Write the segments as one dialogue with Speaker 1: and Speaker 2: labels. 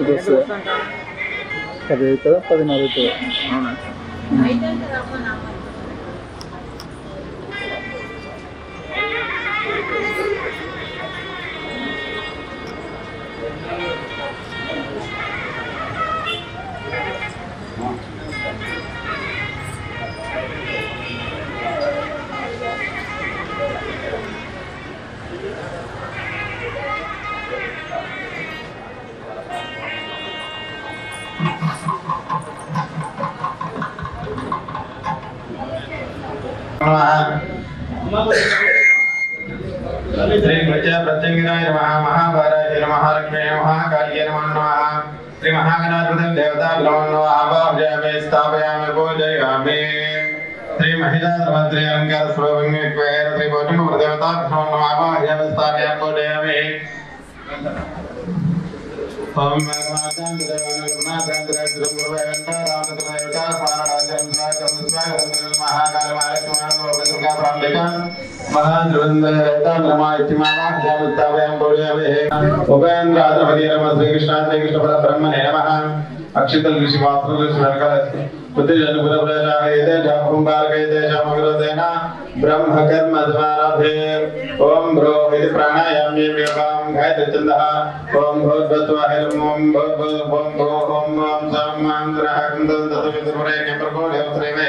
Speaker 1: ఇది వస్తుంది 10 అవుతుందా 14 అవుతుందా?
Speaker 2: అవునా? श्री प्रत्यंगिराय नमः, महाभाराय नमः, लक्ष्मी नमः, कालिये नमः, श्री महागणाधिपति देवता नमो आवाहयामि स्थापयामि पूजयामि। श्री महिषासुरमन्त्रि अलंकार स्वरूपिणी श्री भोजन देवता नमो आवाहयामि स्थापयामि पूजयामि। ओम भगवान अक्षितल ऋषि वास्त्र ऋषि ब्रह्म कर्म ओम ब्रो इति प्राणायामे व्योगाम गायत्री छन्दः ओम भूर्भुवस्वाहा ओम भूर्भुवः ओम ओम समान्द्रहं तत्सवितुर्वरे प्रकोढयोत्रेवे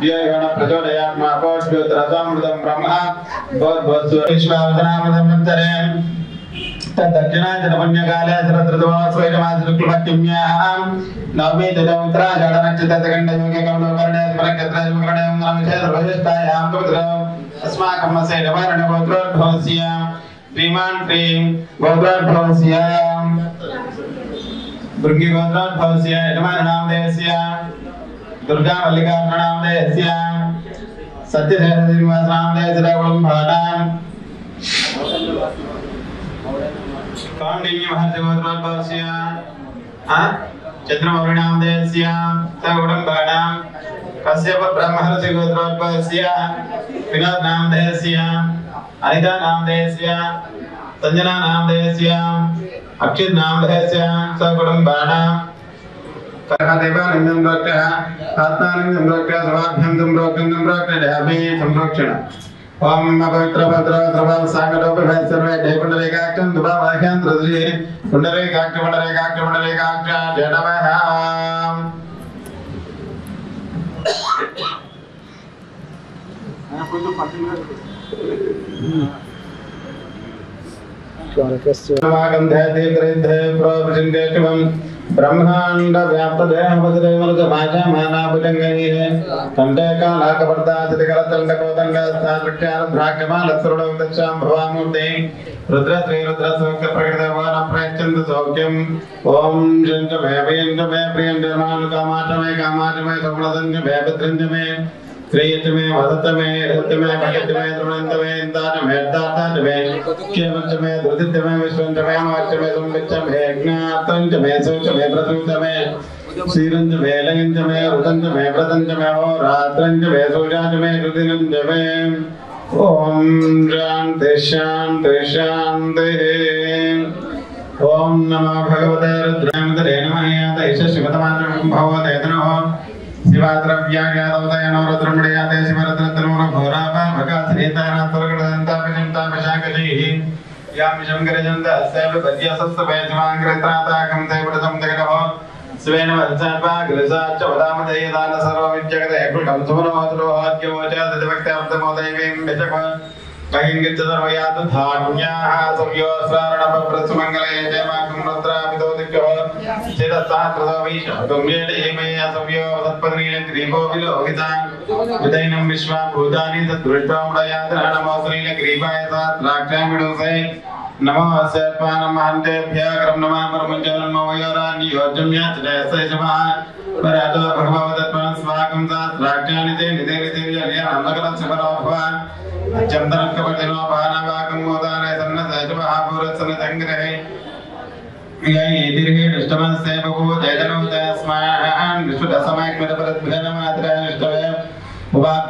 Speaker 2: दियगण प्रचोदयात् मा कोष्ठोत्रसामृतं ब्रह्म भूर्भुवस्व विश्वावतनामदन्तरे दक्षिणाजनपुण्यकाले शरदृतुवास्वैरमासुक्लपत्युम्याः नवमी तदोत्तरा षडनक्षत्रगण्डयोगे कौण्डवकर्णे स्मरक्षत्रयुगकर्णे सर्वज्येष्ठायां पुत्रम् अस्माकं मसेनवर्णगोत्रोद्भवस्य श्रीमान् श्रीं गोत्रोद्भवस्य भृङ्गिगोत्रोद्भवस्य यजमाननामधेयस्य दुर्गामल्लिकार्जुननामधेयस्य सत्यशेषश्रीनिवासनामधेयस्य कुटुम्बानां काण्डिन्यमहर्षिगोत्रोद्भवस्य चन्द्रमौळिनामधेयस्य कुटुम्बानां कश्यप ब्रह्मर्षिगोत्रोद्भवस्य विनोदनामधेयस्य अनितानामधेयस्य संजनानामधेयस्य अक्षितनामधेयस्य सकुटुम्बानां देवानन्दं प्रोक्तः आत्मानन्दं प्रोक्तः सभाभ्यं प्रोक्तः संरक्षण ओम पवित्र भद्र द्रवल सागरोपभय सर्वे देवपुंडरीकाक्षं दुभावाख्यांत्रदृशे पुंडरीकाक्ष जडवः ब्रह्मांड व्याप्त देहमदेवलकमाचामानाभुजङ्गैः कंठे कालाकपर्दातिकरतण्डकोदण्डस्थानृक्षालत्सरुणोदक्षां भवामूर्ते रुद्रश्रीरुद्रसौख्यप्रकृतवानप्रयच्छन्तु सौख्यम् ॐ जञ्च मे प्रियञ्च मे प्रियञ्च कामाच मे सफलदञ्च मे भद्रञ्च मे श्रेयच मे वदत मे हृत मे भगत मे द्रुवन्त मे इंताच मे दाताच मे केवलच मे धृतिच मे विश्वंच मे अमाच मे संविच्च मे ज्ञातंच मे सोच मे प्रसूत मे क्षीरंच मे लयंच मे ऋतंच मे व्रतंच मे होरात्रंच मे सूर्याच मे रुदिनंच मे ओम शांति शांति शांति ओम नमो भगवते रुद्राय नमः यात शिवतमात्रं भवते तनोः शिवाद्रव्यागादवतयनो रुद्रमणयाते शिवरत्नतनोर घोरापा भगात्रेतानात्तरगडदन्तापिशन्तापिशाकजैः यामिशं गिरिजन्तस्यैव पद्यसत्सभेजमाङ्कृत्राताकं देवृतं देवः स्वेन वत्सापाग्रसाच्च वदामदयदान सर्वविद्यगते कुटं सुमनोद्रोहाद्योचादभक्त्याब्दमोदैवीं विचक कहिंगिच्च सर्वयातु धान्याः सव्योस्रारणपप्रसुमङ्गले जयमाकं रुद्रापितोदिभ्यः चिरस्तात्रसवीशतुम्येणे असव्यो सत्पत्नीलग्रीवो विलोहितान् उदैनं विश्वाभूतानि तद्दृष्टोमुदयाद्रहणमोश्रीलग्रीवाय सात्राक्षामिडुसे नमो अस्यत्पानमहन्तेभ्यः क्रम नमामरमुञ्जनमोयोरान्योज्यं याचनयसैजमः परातो भगवदत्मनं स्वागं सात्राक्षानि ते निदेविदेव्यनमकरत्समरोभवान् चन्दनकपतिनोपानवाकं मोदानय सन्नसैजमः पूरत्सन्नसङ्ग्रहे यैतिर्हि निष्टमस्य बभूव जयजनोदयस्मान् विश्वदसमयक्मदपरद्भ्यनमात्रः निष्टवे उवाप्य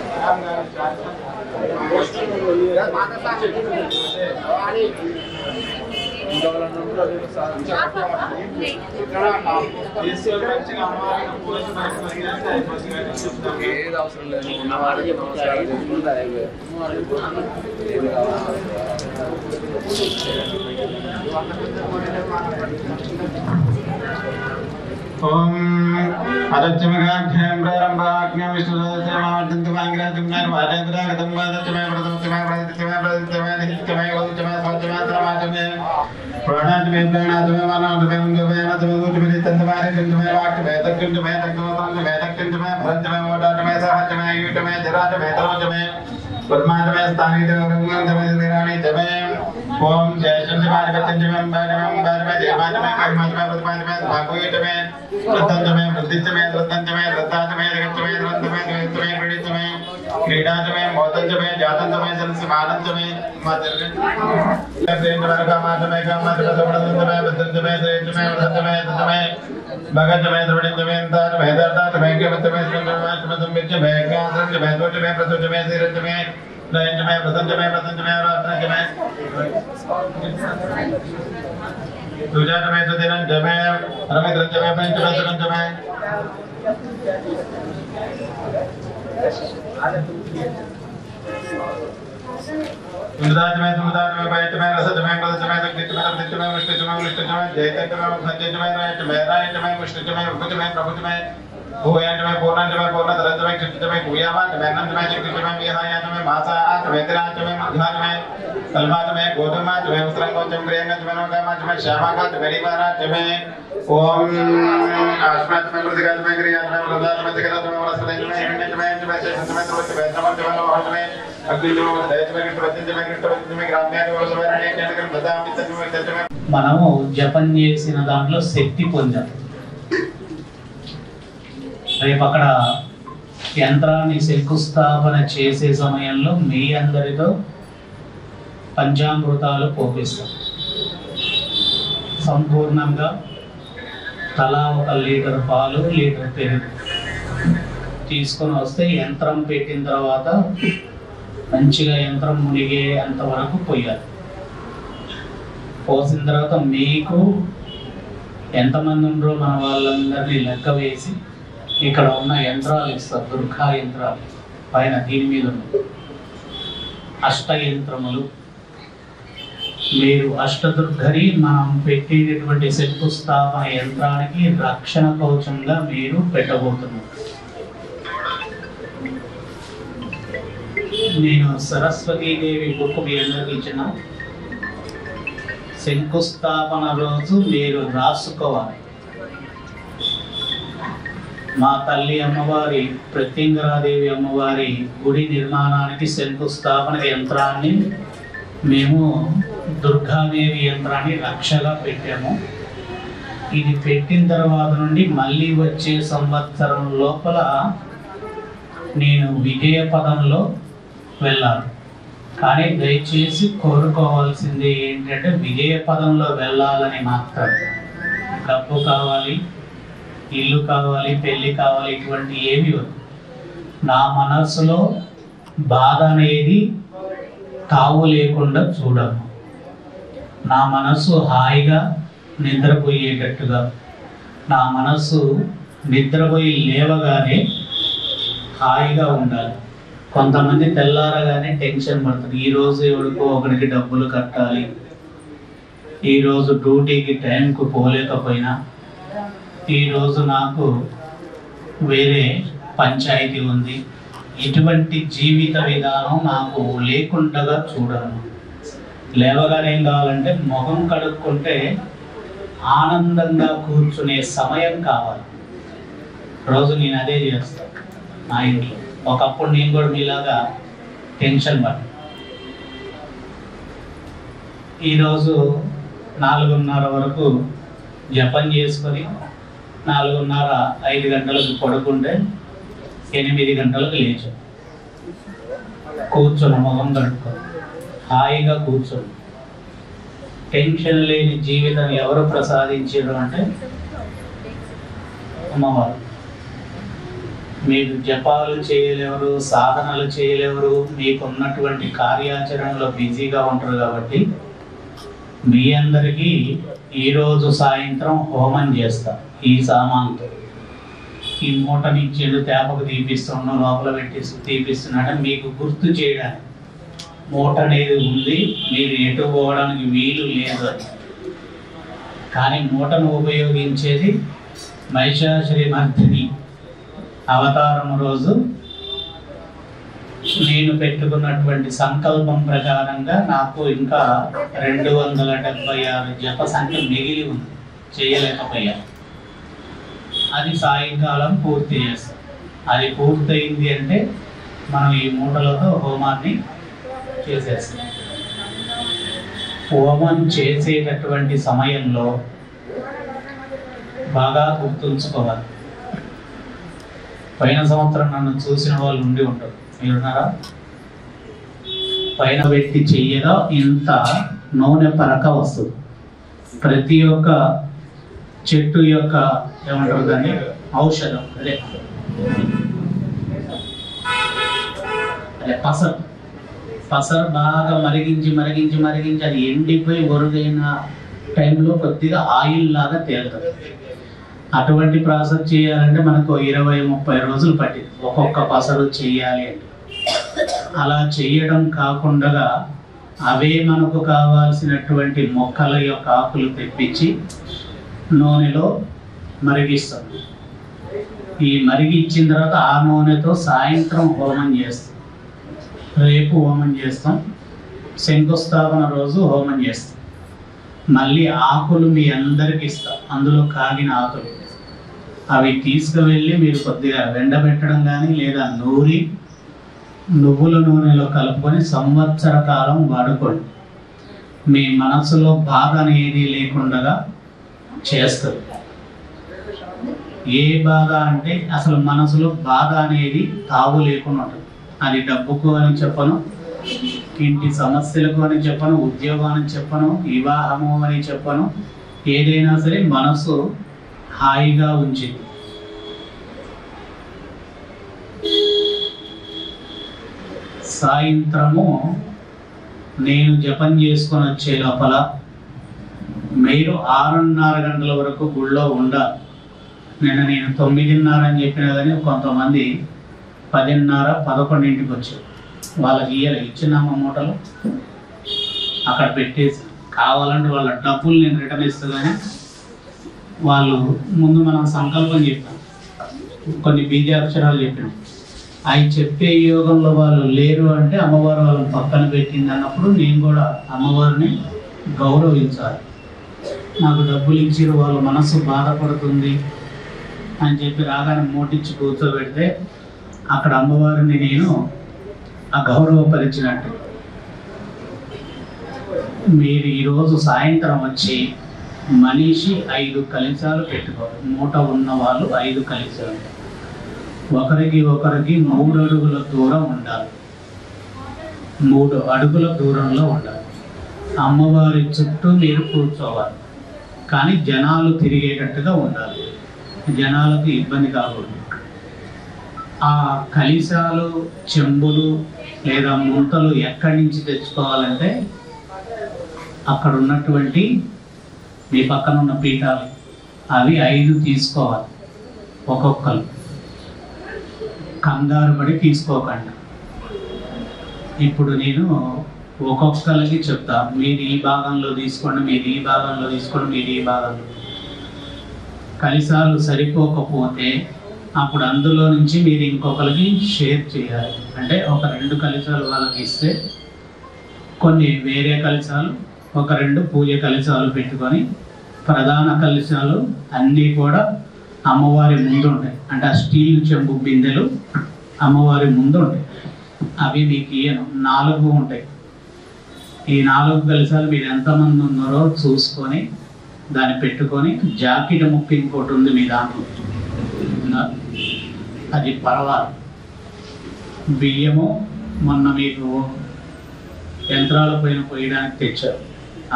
Speaker 3: ఏది అవసరం లేదు ఉన్నవాడికి నమస్కారం చేసుకుంటే ఏది కావాలి
Speaker 2: ఓం అదచ్చమగాఖ్యం ప్రారంభాఖ్యం విష్ణుదేవమావర్తంతమాంగ్రాజం వారేంద్రాగతం వాదచ్చమే ప్రథమతమే ప్రదిత్యమే ప్రదిత్యమే నిహిత్యమే వదిత్యమే స్వచ్ఛమే త్రమాచమే ప్రాణాత్మే ప్రాణాత్మే మానవత్మే ముందుమే మతమే ఊటుమే తంతమారే తంతమే వాక్యమే తక్కించమే తక్కువతంచమే తక్కించమే భరంచమే ఓటాటమే సహజమే యూటమే జరాటమే తరోజమే పరమాత్మే స్థానితమే రంగంతమే నిరాణితమే ఓం జయశంజమాని పచ్చంజమం భాగమం భాగమే దేవాత్మే కర్మాత్మే ప్రతిపాత్మే భాగోయటమే వృత్తంతమే వృద్ధించమే వృత్తంతమే వృత్తాతమే జగత్తమే ద్వంతమే ద్వైతమే క్రీడితమే క్రీడాతమే మోతంతమే జాతంతమే జలసమానంతమే కామాతమే కామాతమే సవడంతమే భద్రంతమే శ్రేష్టమే వృద్ధంతమే దత్తమే భగతమే ద్రవిడంతమే అంతాతమే దర్తాతమే కేవతమే శ్రీమంతమే సంవిచ్చమే జ్ఞానంతమే దోషమే ప్రతుజమే శ్రీరంతమే నయంతమే ప్రతంతమే ప్రతంతమే రాత్రంతమే तुझातमे सुदिनंतमे रमिद्रंतमे पंचमे सुरंतमे सुमदातमे वैतमे रसतमे पदतमे दग्धितमे दग्धितमे विष्णुतमे विष्णुतमे जयतमे संजयतमे रायतमे विष्णुतमे प्रभुतमे प्रभुतमे भूयातमे पूर्णतमे पूर्णतरतमे कृततमे भूयावातमे अनंतमे जगतमे विहायातमे मासातमे तिरातमे मध्यातमे कल्मातमे गोधूमातमे वस्त्रंगोतमे प्रियंगतमे नोगामातमे श्यामाकातमे निवारातमे ओम आश्मातमे प्रतिगातमे क्रियातमे वृद्धातमे जगतमे वनस्पतितमे हिरण्यतमे हिरण्यतमे चैतन्यतमे त्रिवतमे नमस्तमे नमस्तमे अग्नितमे दयतमे कृष्णवत्यतमे कृष्णवत्यतमे ग्राम्यातमे वसुवारण्ये चंद्रकं भदामि तत्तमे तत्तमे
Speaker 4: మనము జపం చేసిన దాంట్లో శక్తి పొందాం. రేపు అక్కడ యంత్రాన్ని శంకుస్థాపన చేసే సమయంలో మీ అందరితో పంచామృతాలు పోపిస్తాం. సంపూర్ణంగా తలా 1 లీటర్ పాలు, లీటర్ పెరుగు తీసుకొని వస్తే యంత్రం పెట్టిన తర్వాత మంచిగా యంత్రం మునిగే అంతవరకు పోయాలి. పోసిన తర్వాత మీకు ఎంతమంది ఉన్నారో మన వాళ్ళందరినీ లెక్క వేసి ఇక్కడ ఉన్న యంత్రాలు ఇస్తారు. దుర్గా యంత్రాలు పైన దీని మీద ఉన్నాయి అష్టయంత్రములు. మీరు అష్టదుర్గని మనం పెట్టేటటువంటి శంకుస్థాపన యంత్రానికి రక్షణ కవచంగా మీరు పెట్టబోతున్నారు. నేను సరస్వతీదేవి బుక్ మీ అందరికి ఇచ్చిన శంకుస్థాపన రోజు మీరు రాసుకోవాలి. మా తల్లి అమ్మవారి ప్రత్యంగరాదేవి అమ్మవారి గుడి నిర్మాణానికి శంకుస్థాపన యంత్రాన్ని మేము దుర్గాదేవి యంత్రాన్ని రక్షగా పెట్టాము. ఇది పెట్టిన తర్వాత నుండి మళ్ళీ వచ్చే సంవత్సరం లోపల నేను విజయ పదంలో వెళ్ళాలి. కానీ దయచేసి కోరుకోవాల్సింది ఏంటంటే విజయ పదంలో వెళ్ళాలని మాత్రం. డబ్బు కావాలి, ఇల్లు కావాలి, పెళ్ళి కావాలి, ఇటువంటి ఏమి వద్దు. నా మనస్సులో బాధ అనేది తావు లేకుండా చూడము. నా మనస్సు హాయిగా నిద్రపోయేటట్టుగా, నా మనస్సు నిద్రపోయి లేవగానే హాయిగా ఉండాలి. కొంతమంది తెల్లారగానే టెన్షన్ పడుతుంది. ఈరోజు ఎవరికో ఒకరికి డబ్బులు కట్టాలి, ఈరోజు డ్యూటీకి టైంకు పోలేకపోయినా, ఈరోజు నాకు వేరే పంచాయతీ ఉంది. ఇటువంటి జీవిత విధానం నాకు లేకుండా చూడను. లేవగానే ఏం కావాలంటే ముఖం కడుక్కుంటే ఆనందంగా కూర్చునే సమయం కావాలి. రోజు నేను అదే చేస్తాను నా ఇంట్లో. ఒకప్పుడు నేను కూడా మీలాగా టెన్షన్ పడ్డా. ఈరోజు 4:30 వరకు జపం చేసుకొని 4:30-5 గంటలకు పడుకుంటే 8 గంటలకు లేచాం. కూర్చొని ముఖం కడుక్కొని హాయిగా కూర్చొని. టెన్షన్ లేని జీవితం ఎవరు ప్రసాదించారు అంటే అమ్మవారు. మీరు జపాలు చేయలేరు, సాధనలు చేయలేరు, మీకున్నటువంటి కార్యాచరణలో బిజీగా ఉంటారు. కాబట్టి మీ అందరికీ ఈరోజు సాయంత్రం హోమం చేస్తా. ఈ సామాన్తో ఈ మూటని చెడు తేపకు తీపిస్తున్నా, లోపల పెట్టి తీపిస్తున్నాడని మీకు గుర్తు చేయడానికి. మూట అనేది ఉంది, మీరు ఎటు పోవడానికి వీలు లేదు అని. కానీ మూటను ఉపయోగించేది మహిషాసురమర్దిని అవతారం రోజు నేను పెట్టుకున్నటువంటి సంకల్పం ప్రకారంగా నాకు ఇంకా 276 జప సంఖ్య మిగిలి ఉంది, చేయలేకపోయాను. అది సాయంకాలం పూర్తి చేస్తాం. అది పూర్తయింది అంటే మనం ఈ మూటలతో హోమాన్ని చేసేస్తాం. హోమం చేసేటటువంటి సమయంలో బాగా గుర్తుంచుకోవాలి. పైన సంవత్సరం నన్ను చూసిన వాళ్ళు ఉండి ఉంటారు, మీరున్నారా? పైన పెట్టి చెయ్యగా ఇంత నూనె పరక వస్తుంది. ప్రతి ఒక్క చెట్టు యొక్క ఏమంటారు దాన్ని, ఔషధం, అదే పసరు బాగా మరిగించి అది ఎండిపోయి ఒరుగైన టైంలో కొద్దిగా ఆయిల్ లాగా తేలుతుంది. అటువంటి ప్రాసెస్ చేయాలంటే మనకు 20-30 రోజులు పట్టింది ఒక్కొక్క పసరు చేయాలి అంటే. అలా చేయడం కాకుండా అవే మనకు కావాల్సినటువంటి మొక్కల యొక్క ఆకులు తెప్పించి నూనెలో మరిగిస్తాం. ఈ మరిగిచ్చిన తర్వాత ఆ నూనెతో సాయంత్రం హోమం చేస్తాం. రేపు హోమం చేస్తాం, శంకుస్థాపన రోజు హోమం చేస్తాం. మళ్ళీ ఆకులు మీ అందరికి ఇస్తాం, అందులో కాగిన ఆకులు. అవి తీసుకువెళ్ళి మీరు కొద్దిగా ఎండబెట్టడం కానీ లేదా నూరి నువ్వుల నూనెలో కలుపుకొని సంవత్సర కాలం వాడుకోండి. మీ మనసులో బాధ అనేది లేకుండా చేస్తారు. ఏ బాధ అంటే అసలు మనసులో బాధ అనేది తావు లేకుండా ఉంటుంది. అది డబ్బుకు అని చెప్పను, ఇంటి సమస్యలకు అని చెప్పను, ఉద్యోగం అని చెప్పను, వివాహము అని చెప్పను. ఏదైనా సరే మనసు హాయిగా ఉంచింది. సాయంత్రము నేను జపం చేసుకొని వచ్చే లోపల మీరు 6:30 గంటల వరకు గుళ్ళో ఉండాలి. నేను 9:30 అని చెప్పినా కానీ కొంతమంది 10:30, 11ంటికి వచ్చారు. వాళ్ళకి ఇచ్చినామా మూటలు అక్కడ పెట్టేసి, కావాలంటే వాళ్ళ డబ్బులు నేను రిటర్న్ ఇస్తా. కానీ వాళ్ళు ముందు మనం సంకల్పం చెప్పాం, కొన్ని బీజాక్షరాలు చెప్పాం. అవి చెప్పే యోగంలో వాళ్ళు లేరు అంటే అమ్మవారు వాళ్ళని పక్కన పెట్టింది అన్నప్పుడు నేను కూడా అమ్మవారిని గౌరవించాలి. నాకు డబ్బులు ఇచ్చిరు, వాళ్ళ మనసు బాధపడుతుంది అని చెప్పి రాగానే మూటిచ్చి కూర్చోబెడితే అక్కడ అమ్మవారిని నేను అగౌరవపరిచినట్టు. మీరు ఈరోజు సాయంత్రం వచ్చి మనిషి 5 కలశాలు పెట్టుకోవాలి. మూట ఉన్న వాళ్ళు 5 కలశాలు, ఒకరికి 3 అడుగుల దూరం ఉండాలి. 3 అడుగుల దూరంలో ఉండాలి. అమ్మవారి చుట్టూ మీరు కూర్చోవాలి, కానీ జనాలు తిరిగేటట్టుగా ఉండాలి, జనాలకు ఇబ్బంది కాకూడదు. ఆ కలశాలు, చెంబులు లేదా ముంతలు ఎక్కడి నుంచి తెచ్చుకోవాలంటే అక్కడ ఉన్నటువంటి మీ పక్కన ఉన్న పీఠాలు అవి 5 తీసుకోవాలి. ఒక్కొక్కరు కంగారు పడి తీసుకోకండి. ఇప్పుడు నేను ఒక్కొక్కరికి చెప్తా, మీరు ఈ భాగంలో తీసుకోండి, మీరు ఈ భాగంలో తీసుకోండి, మీరు ఈ భాగంలో. కలశాలు సరిపోకపోతే అప్పుడు అందులో నుంచి మీరు ఇంకొకరికి షేర్ చేయాలి. అంటే ఒక 2 కలశాలు వాళ్ళకి ఇస్తే కొన్ని వేరే కలశాలు, ఒక 2 పూజ కలశాలు పెట్టుకొని, ప్రధాన కలశాలు అన్నీ కూడా అమ్మవారి ముందు ఉంటాయి. అంటే ఆ స్టీల్ చెంబు బిందెలు అమ్మవారి ముందు ఉంటాయి. అవి మీకు 4 ఉంటాయి. ఈ 4 కలశాలు మీరు ఎంతమంది ఉన్నారో చూసుకొని దాన్ని పెట్టుకొని, జాకెట్ ముక్క ఇంకోటి ఉంది మీ దాంట్లో, అది పర్వాలి. బియ్యము మొన్న మీకు యంత్రాల పైన పోయడానికి తెచ్చారు.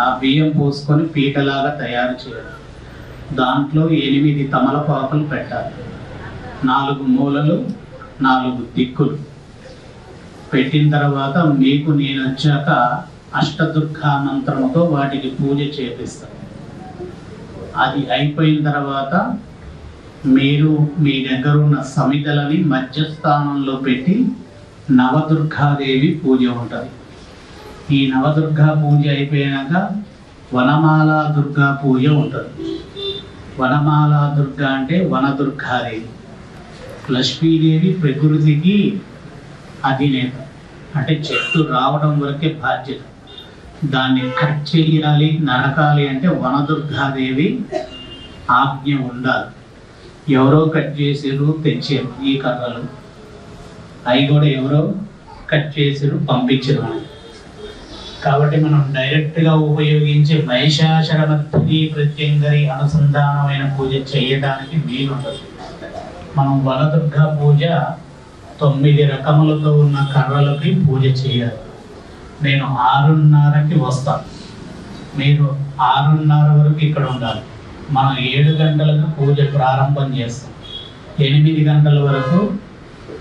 Speaker 4: ఆ బియ్యం పోసుకొని పీటలాగా తయారు చేయాలి. దాంట్లో 8 తమలపాకులు పెట్టాలి. 4 మూలలు 4 దిక్కులు పెట్టిన తర్వాత మీకు నేను వచ్చాక అష్టదుర్గా మంత్రముతో వాటికి పూజ చేపిస్తాను. అది అయిపోయిన తర్వాత మీరు మీ దగ్గర ఉన్న సమిధలని మధ్యస్థానంలో పెట్టి నవదుర్గాదేవి పూజ ఉంటుంది. ఈ నవదుర్గా పూజ అయిపోయాక వనమాలా దుర్గా పూజ ఉంటుంది. వనమాలా దుర్గా అంటే వనదుర్గాదేవి. లక్ష్మీదేవి ప్రకృతికి అధినేత, అంటే చెట్టు రావడం వరకే బాధ్యత. దాన్ని కట్ చేయాలి, నరకాలి అంటే వనదుర్గాదేవి ఆజ్ఞ ఉండాలి. ఎవరో కట్ చేసారు, తెచ్చారు. ఈ కర్రలు అవి కూడా ఎవరో కట్ చేసారు, పంపించారు. కాబట్టి మనం డైరెక్ట్గా ఉపయోగించే మహిషాసురమర్దిని ప్రత్యంగరి అనుసంధానమైన పూజ చేయడానికి వీలుండదు. మనం వనదుర్గా పూజ 9 రకములతో ఉన్న కర్రలకి పూజ చేయాలి. నేను 6:30కి వస్తాను, మీరు 6:30 వరకు ఇక్కడ ఉండాలి. మనం 7 గంటలకు పూజ ప్రారంభం చేస్తాం. 8 గంటల వరకు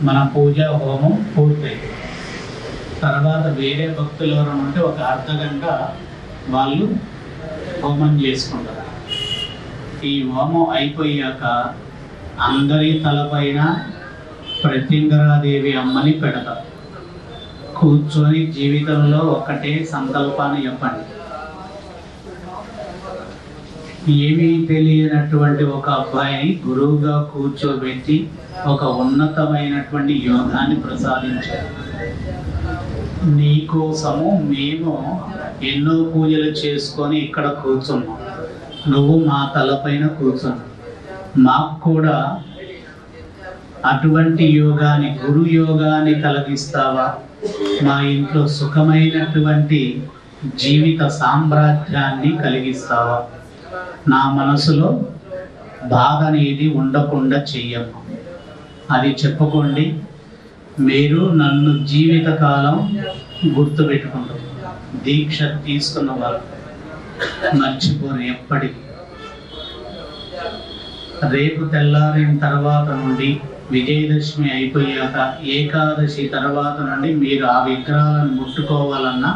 Speaker 4: మన పూజ హోమం పూర్తయింది. తర్వాత వేరే భక్తులు ఎవరైనా ఉంటే ఒక అర్ధగంట వాళ్ళు హోమం చేసుకుంటారు. ఈ హోమం అయిపోయాక అందరి తలపైన ప్రత్యంగరాదేవి అమ్మని పెడతారు. కూర్చొని జీవితంలో ఒకటే సంకల్పాన్ని చెప్పండి. ఏమీ తెలియనటువంటి ఒక అబ్బాయిని గురువుగా కూర్చోబెట్టి ఒక ఉన్నతమైనటువంటి యోగాన్ని ప్రసాదించారు. నీకోసము మేము ఎన్నో పూజలు చేసుకొని ఇక్కడ కూర్చున్నాం, నువ్వు మా తలపైన కూర్చున్నావు. మాకు కూడా అటువంటి యోగాన్ని, గురు యోగాన్ని కలిగిస్తావా? మా ఇంట్లో సుఖమైనటువంటి జీవిత సామ్రాజ్యాన్ని కలిగిస్తావా? నా మనసులో బాధ అనేది ఉండకుండా చెయ్యము. అది చెప్పుకోండి. మీరు నన్ను జీవితకాలం గుర్తుపెట్టుకుంటారు. దీక్ష తీసుకున్న వాళ్ళు మర్చిపోరు ఎప్పటికీ. రేపు తెల్లారిన తర్వాత నుండి విజయదశమి అయిపోయాక ఏకాదశి తర్వాత నుండి మీరు ఆ విగ్రహాలను ముట్టుకోవాలన్నా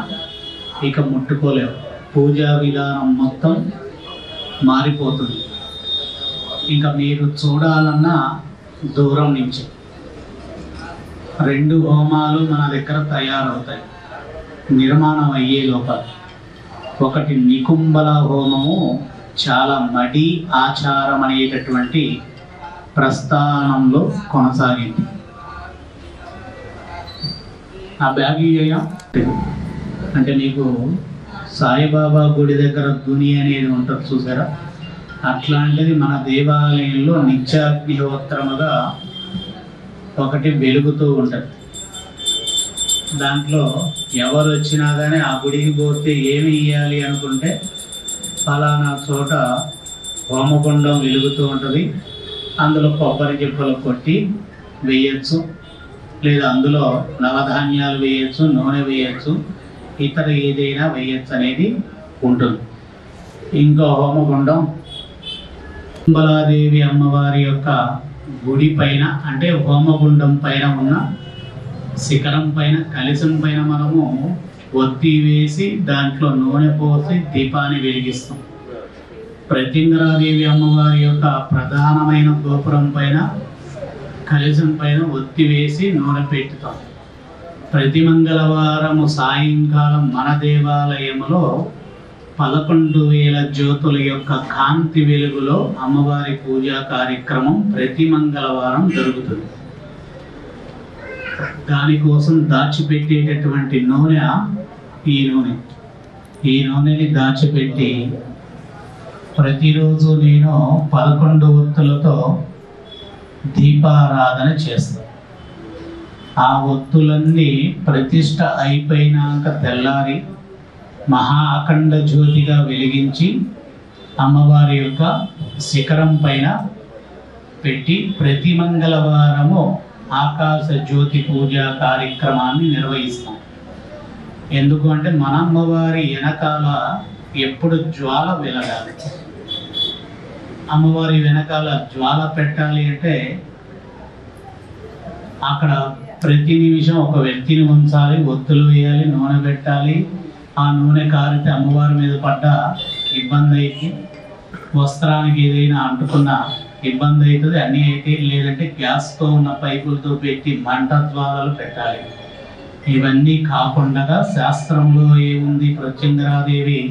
Speaker 4: ఇక ముట్టుకోలేవు. పూజా విధానం మొత్తం మారిపోతుంది. ఇంకా మీరు చూడాలన్నా దూరం నుంచి. 2 హోమాలు మన దగ్గర తయారవుతాయి నిర్మాణం అయ్యే లోపల. ఒకటి నికుంభల హోమము, చాలా మడి ఆచారం అనేటటువంటి ప్రస్థానంలో కొనసాగింది. ఆ బ్యాగ్ అంటే మీకు సాయిబాబా గుడి దగ్గర దుని అనేది ఉంటుంది చూసారా, అట్లాంటిది మన దేవాలయంలో నిత్యాగ్నిహోత్రముగా ఒకటి వెలుగుతూ ఉంటుంది. దాంట్లో ఎవరు వచ్చినా కానీ ఆ గుడికి పోతే ఏమి ఇవ్వాలి అనుకుంటే ఫలానా చోట హోమగుండం వెలుగుతూ ఉంటుంది, అందులో కొబ్బరి చిప్పలు కొట్టి వేయచ్చు, లేదా అందులో నవధాన్యాలు వేయచ్చు, నూనె వేయచ్చు, ఇతర ఏదైనా వేయచ్చు అనేది ఉంటుంది. ఇంకో హోమగుండం కుంభలాదేవి అమ్మవారి యొక్క గుడి పైన, అంటే హోమగుండం పైన ఉన్న శిఖరం పైన, కలశం పైన మనము ఒత్తి వేసి దాంట్లో నూనె పోసి దీపాన్ని వెలిగిస్తాం. ప్రత్యంగరాదేవి అమ్మవారి యొక్క ప్రధానమైన గోపురం పైన, కలశం పైన ఒత్తి వేసి నూనె పెట్టుతాం. ప్రతి మంగళవారము సాయంకాలం మన దేవాలయంలో 11,000 జ్యోతుల యొక్క కాంతి వెలుగులో అమ్మవారి పూజా కార్యక్రమం ప్రతి మంగళవారం జరుగుతుంది. దానికోసం దాచిపెట్టేటటువంటి నూనె ఈ నూనెని దాచిపెట్టి ప్రతిరోజు నేను 11 ఒత్తులతో దీపారాధన చేస్తాను. ఆ ఒత్తులన్నీ ప్రతిష్ట అయిపోయినాక తెల్లారి మహా అఖండ జ్యోతిగా వెలిగించి అమ్మవారి యొక్క శిఖరం పైన పెట్టి ప్రతి మంగళవారము ఆకాశ జ్యోతి పూజా కార్యక్రమాన్ని నిర్వహిస్తాం. ఎందుకు అంటే మన అమ్మవారి వెనకాల ఎప్పుడు జ్వాల వెలగాలి. అమ్మవారి వెనకాల జ్వాల పెట్టాలి అంటే అక్కడ ప్రతి నిమిషం ఒక వ్యక్తిని ఉంచాలి, ఒత్తులు వేయాలి, నూనె పెట్టాలి. ఆ నూనె కారితే అమ్మవారి మీద పడ్డ ఇబ్బంది అయితే, వస్త్రానికి ఏదైనా అంటుకున్న ఇబ్బంది అవుతుంది. అన్నీ అయితే లేదంటే గ్యాస్తో ఉన్న పైపులతో పెట్టి మంట జ్వాలలు పెట్టాలి. ఇవన్నీ కాకుండా శాస్త్రంలో ఏముంది, ప్రత్యంగరాదేవి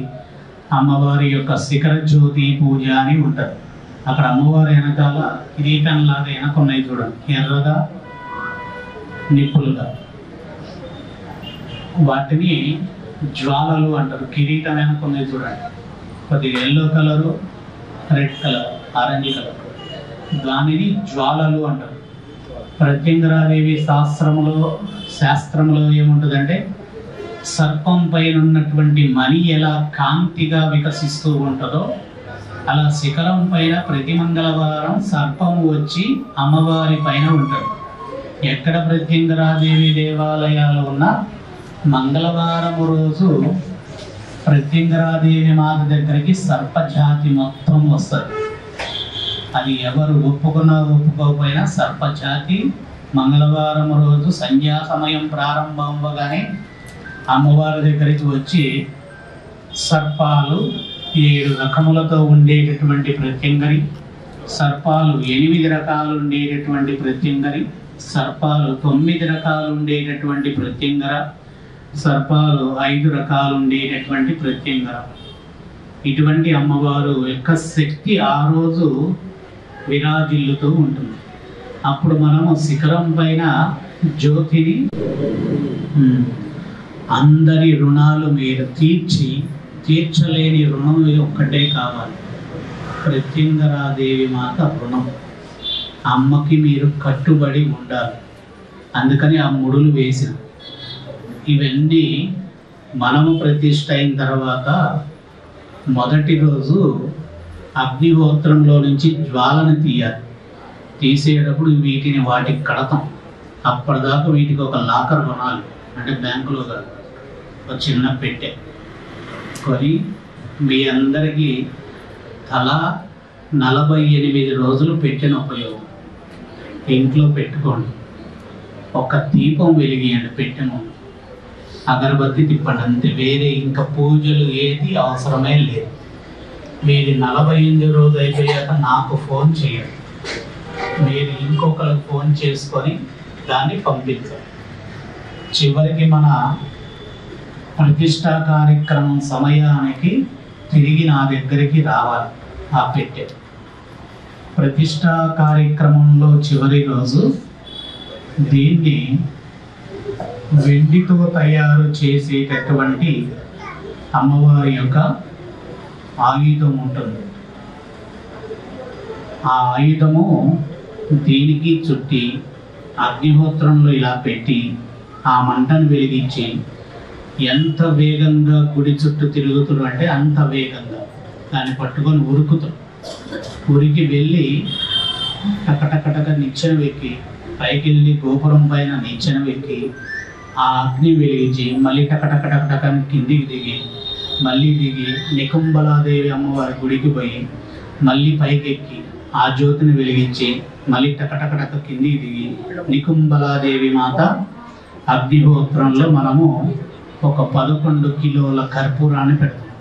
Speaker 4: అమ్మవారి యొక్క శిఖర జ్యోతి పూజ అని ఉంటుంది. అక్కడ అమ్మవారి వెనకాల కిరీటంలాగా వెనకున్నాయి చూడండి, ఎర్రగా నిప్పులుగా, వాటిని జ్వాలలు అంటారు. కిరీటం వెనకున్నాయి చూడండి, కొద్దిగా yellow colour, red colour, orange colour, దానిని జ్వాలలు అంటారు. ప్రత్యంగరాదేవి శాస్త్రంలో ఏముంటుందంటే, సర్పం పైన ఉన్నటువంటి మణి ఎలా కాంతిగా వికసిస్తూ ఉంటుందో అలా శిఖరం పైన ప్రతి మంగళవారం సర్పం వచ్చి అమ్మవారి పైన ఉంటుంది. ఎక్కడ ప్రత్యంగరాదేవి దేవాలయాలు ఉన్నా మంగళవారం రోజు ప్రత్యంగరాదేవి మాత దగ్గరికి సర్పజాతి మొత్తం వస్తుంది. అది ఎవరు ఒప్పుకున్నా ఒప్పుకోకపోయినా సర్పజాతి మంగళవారం రోజు సంధ్యా సమయం ప్రారంభం అవ్వగానే అమ్మవారి దగ్గరికి వచ్చి సర్పాలు 7 రకములతో ఉండేటటువంటి ప్రత్యంగరి, సర్పాలు 8 రకాలు ఉండేటటువంటి ప్రత్యంగరి, సర్పాలు 9 రకాలు ఉండేటటువంటి ప్రత్యంగర, సర్పాలు 5 రకాలు ఉండేటటువంటి ప్రత్యంగర. ఇటువంటి అమ్మవారు యొక్క శక్తి ఆ రోజు విరాజిల్లుతూ ఉంటుంది. అప్పుడు మనము శిఖరం పైన జ్యోతిని అందరి రుణాలు మీరు తీర్చలేని రుణం ఒక్కటే కావాలి, ప్రత్యంగరాదేవి మాత రుణం. అమ్మకి మీరు కట్టుబడి ఉండాలి. అందుకని ఆ ముడులు వేసిన ఇవన్నీ మనము ప్రతిష్ఠ అయిన తర్వాత మొదటి రోజు అగ్నిహోత్రంలో నుంచి జ్వాలను తీయాలి. తీసేటప్పుడు వీటిని వాటికి కడతాం. అప్పటిదాకా వీటికి ఒక లాకర్ కొనాలి, అంటే బ్యాంకులో కాదు, ఒక చిన్న పెట్టె కొని మీ అందరికీ తలా 48 రోజులు పెట్టిన ఉపయోగం. ఇంట్లో పెట్టుకోండి, ఒక దీపం వెలిగియండి పెట్టెను, అగరబత్తి తిప్పండి, అంతే. వేరే ఇంకా పూజలు ఏది అవసరమే లేదు. మీరు 48 రోజు అయిపోయాక నాకు ఫోన్ చేయండి, మీరు ఇంకొకరికి ఫోన్ చేసుకొని దాన్ని పంపించాలి. చివరికి మన ప్రతిష్టా కార్యక్రమం సమయానికి తిరిగి నా దగ్గరికి రావాలి. ఆ పెట్టె ప్రతిష్టా కార్యక్రమంలో చివరి రోజు దీన్ని వెండితో తయారు చేసేటటువంటి అమ్మవారి యొక్క ఆయుధం ఉంటుంది. ఆ ఆయుధము దీనికి చుట్టి అగ్నిహోత్రంలో ఇలా పెట్టి ఆ మంటను వెలిగించి ఎంత వేగంగా గుడి చుట్టూ తిరుగుతుడు అంటే అంత వేగంగా దాన్ని పట్టుకొని ఉరుకుతాడు. ఉరికి వెళ్ళి టకటకటక నిచ్చెన వెక్కి పైకి వెళ్ళి గోపురం పైన నిచ్చెన వెక్కి ఆ అగ్ని వెలిగించి మళ్ళీ టకటకటకటకని కిందికి దిగి మళ్ళీ దిగి నికుంబలాదేవి అమ్మవారి గుడికి పోయి మళ్ళీ పైకెక్కి ఆ జ్యోతిని వెలిగించి మళ్ళీ టకటకటక కిందికి దిగి నికుంబలాదేవి మాత అగ్నిహోత్రంలో మనము ఒక 11 కిలోల కర్పూరాన్ని పెడతాం.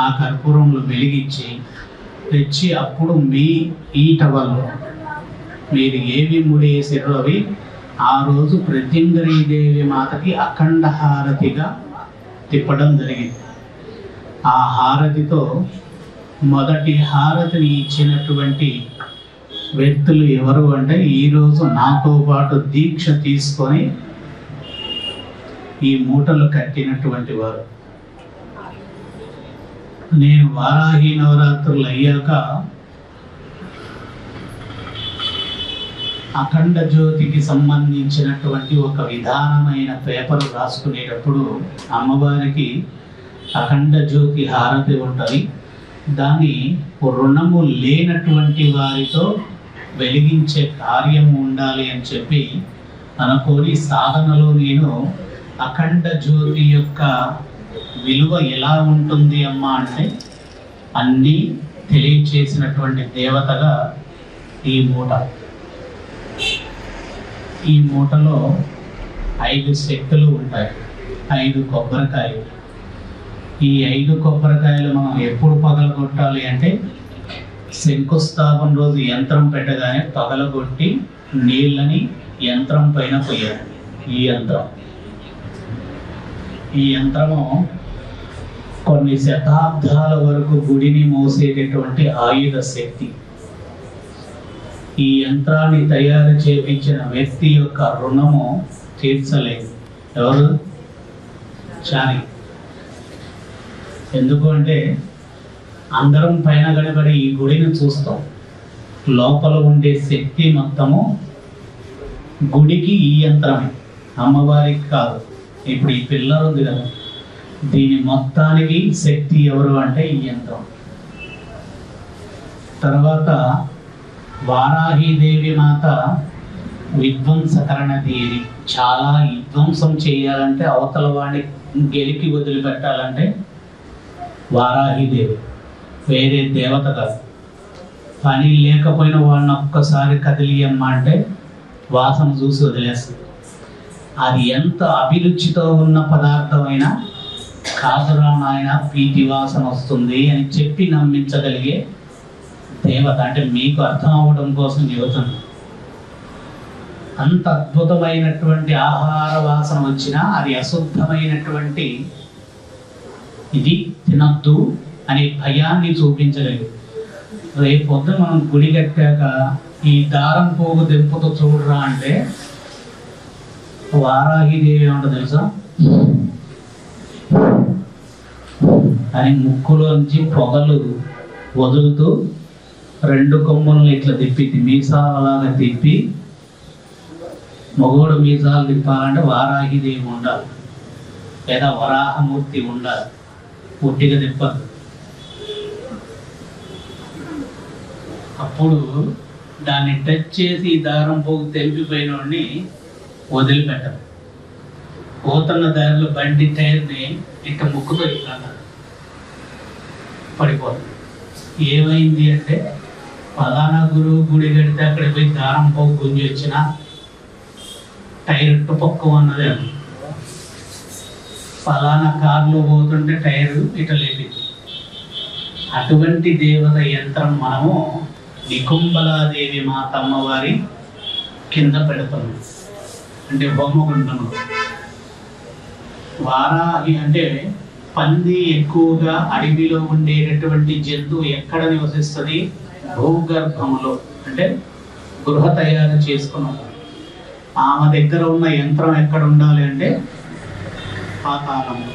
Speaker 4: ఆ కర్పూరంలో వెలిగించి తెచ్చి అప్పుడు మీ ఈట వల్ల మీరు ఏవి ముడేసిరో అవి ఆ రోజు ప్రత్యంగరీదేవి మాతకి అఖండ హారతిగా తిప్పడం జరిగింది. ఆ హారతితో మొదటి హారతిని ఇచ్చినటువంటి వ్యక్తులు ఎవరు అంటే, ఈరోజు నాతో పాటు దీక్ష తీసుకొని ఈ మూటలు కట్టినటువంటి వారు. నేను వారాహి నవరాత్రులు అయ్యాక అఖండ జ్యోతికి సంబంధించినటువంటి ఒక విధానమైన పేపర్ రాసుకునేటప్పుడు అమ్మవారికి అఖండ జ్యోతి హారతి ఉంటుంది. దాన్ని రుణము లేనటువంటి వారితో వెలిగించే కార్యం ఉండాలి అని చెప్పి అనుకోని సాధనలో నేను అఖండ జ్యోతి యొక్క విలువ ఎలా ఉంటుంది అమ్మా అంటే అన్నీ తెలియచేసినటువంటి దేవతగా ఈ మూట. ఈ మూటలో 5 శక్తులు ఉంటాయి, 5 కొబ్బరికాయలు. ఈ 5 కొబ్బరికాయలు మనం ఎప్పుడు పగలగొట్టాలి అంటే శంకుస్థాపన రోజు యంత్రం పెట్టగానే పగలగొట్టి నీళ్ళని యంత్రం పైన పోయాలి. ఈ యంత్రము కొన్ని శతాబ్దాల వరకు గుడిని మోసేటటువంటి ఆయుధ శక్తి. ఈ యంత్రాన్ని తయారు చేయించిన వ్యక్తి యొక్క రుణము తీర్చలేదు. ఎవరు? చారి. ఎందుకు అంటే అందరం పైన గడబడి ఈ గుడిని చూస్తాం, లోపల ఉండే శక్తి మొత్తము గుడికి ఈ యంత్రమే, అమ్మవారికి కాదు. ఇప్పుడు ఈ పిల్లర్ ఉంది కదా, దీని మొత్తానికి శక్తి ఎవరు అంటే ఈ యంత్రం. తర్వాత వారాహీదేవి మాత విధ్వంసకరణ దేవి. చాలా విధ్వంసం చేయాలంటే, అవతల వాడిని గెలికి వదిలిపెట్టాలంటే వారాహీదేవి, వేరే దేవత కాదు. పని లేకపోయిన వాడిని ఒక్కసారి కదిలియమ్మ అంటే వాసన చూసి వదిలేస్తుంది. అది ఎంత అభిరుచితో ఉన్న పదార్థమైనా కాదురా నాయన పీతి వాసన వస్తుంది అని చెప్పి నమ్మించగలిగే దేవత. అంటే మీకు అర్థం అవ్వడం కోసం చెబుతుంది. అంత అద్భుతమైనటువంటి ఆహార వాసన వచ్చినా అది అశుద్ధమైనటువంటి ఇది తినద్దు అనే భయాన్ని చూపించగలిగి. రేపొద్దు మనం గుడి కట్టాక ఈ దారం పోగు దెంపుతో చూడరా అంటే వారాహిదేవి ఏమంటో తెలుసా, అని ముక్కులోంచి పొగలు వదులుతూ 2 కొమ్ములను ఇట్లా తిప్పింది, మీసాలలాగా తిప్పి. మగోడు మీసాలు తిప్పాలంటే వారాహిదేవి ఉండాలి, లేదా వరాహమూర్తి ఉండాలి, పుట్టిగా తిప్పదు. అప్పుడు దాన్ని టచ్ చేసి దారం పోగు తెంపిపోయిన వాడిని వదిలిపెట్టరు. పోతున్న దారిలో బండి టైర్ని ఇక ముక్కుతో ఇట్లా పడిపోతుంది. ఏమైంది అంటే ఫలానా గురువు గుడి కడితే అక్కడ పోయి దారం పోగు గుంజి వచ్చిన టైర్ ఇట్టు పక్కు అన్నది అని. ఫలానా కారులో పోతుంటే టైరు ఇట లేపింది. అటువంటి దేవత యంత్రం మనము నికుంబలాదేవి మాతమ్మ వారి కింద పెడుతున్నాం, అంటే హోమగుండము. వారాహి అంటే పంది ఎక్కువగా అడవిలో ఉండేటటువంటి జంతువు ఎక్కడ నివసిస్తుంది? భూగర్భములో, అంటే గృహ తయారు చేసుకున్నాం. ఆమె దగ్గర ఉన్న యంత్రం ఎక్కడ ఉండాలి అంటే పాతాళంలో.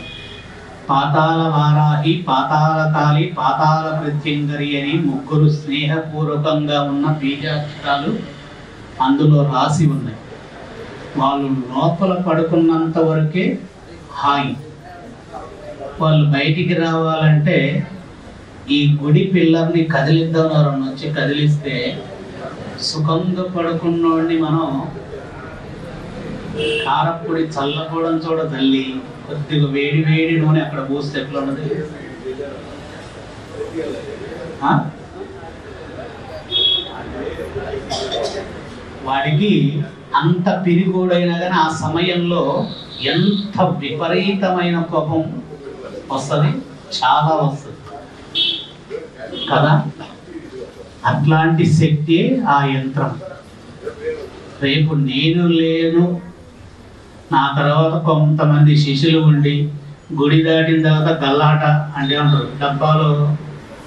Speaker 4: పాతాళ వారాహి, పాతాళ కాళి, పాతాళ ప్రత్యంగరి అని 3 స్నేహపూర్వకంగా ఉన్న బీజాక్షరాలు అందులో రాసి ఉన్నాయి. వాళ్ళు లోపల పడుకున్నంత వరకే హాయి. వాళ్ళు బయటికి రావాలంటే ఈ గుడి పిల్లర్ని కదిలిద్దాం, ఎవరన్నా వచ్చి కదిలిస్తే సుఖంగా పడుకున్నోడిని మనం కారపొడి చల్లపోవడం చూడ తల్లి, కొద్దిగా వేడి వేడి నూనె అక్కడ పోస్తే ఎట్లా ఉన్నది? వాడికి అంత పిరిగోడైనా కానీ ఆ సమయంలో ఎంత విపరీతమైన కోపం వస్తుంది, చాలా వస్తుంది కదా. అట్లాంటి శక్తి ఆ యంత్రం. రేపు నేను లేను, నా తర్వాత కొంతమంది శిష్యులు ఉండి గుడి దాటిన తర్వాత గల్లాట అంటే అంటారు, డబ్బాలో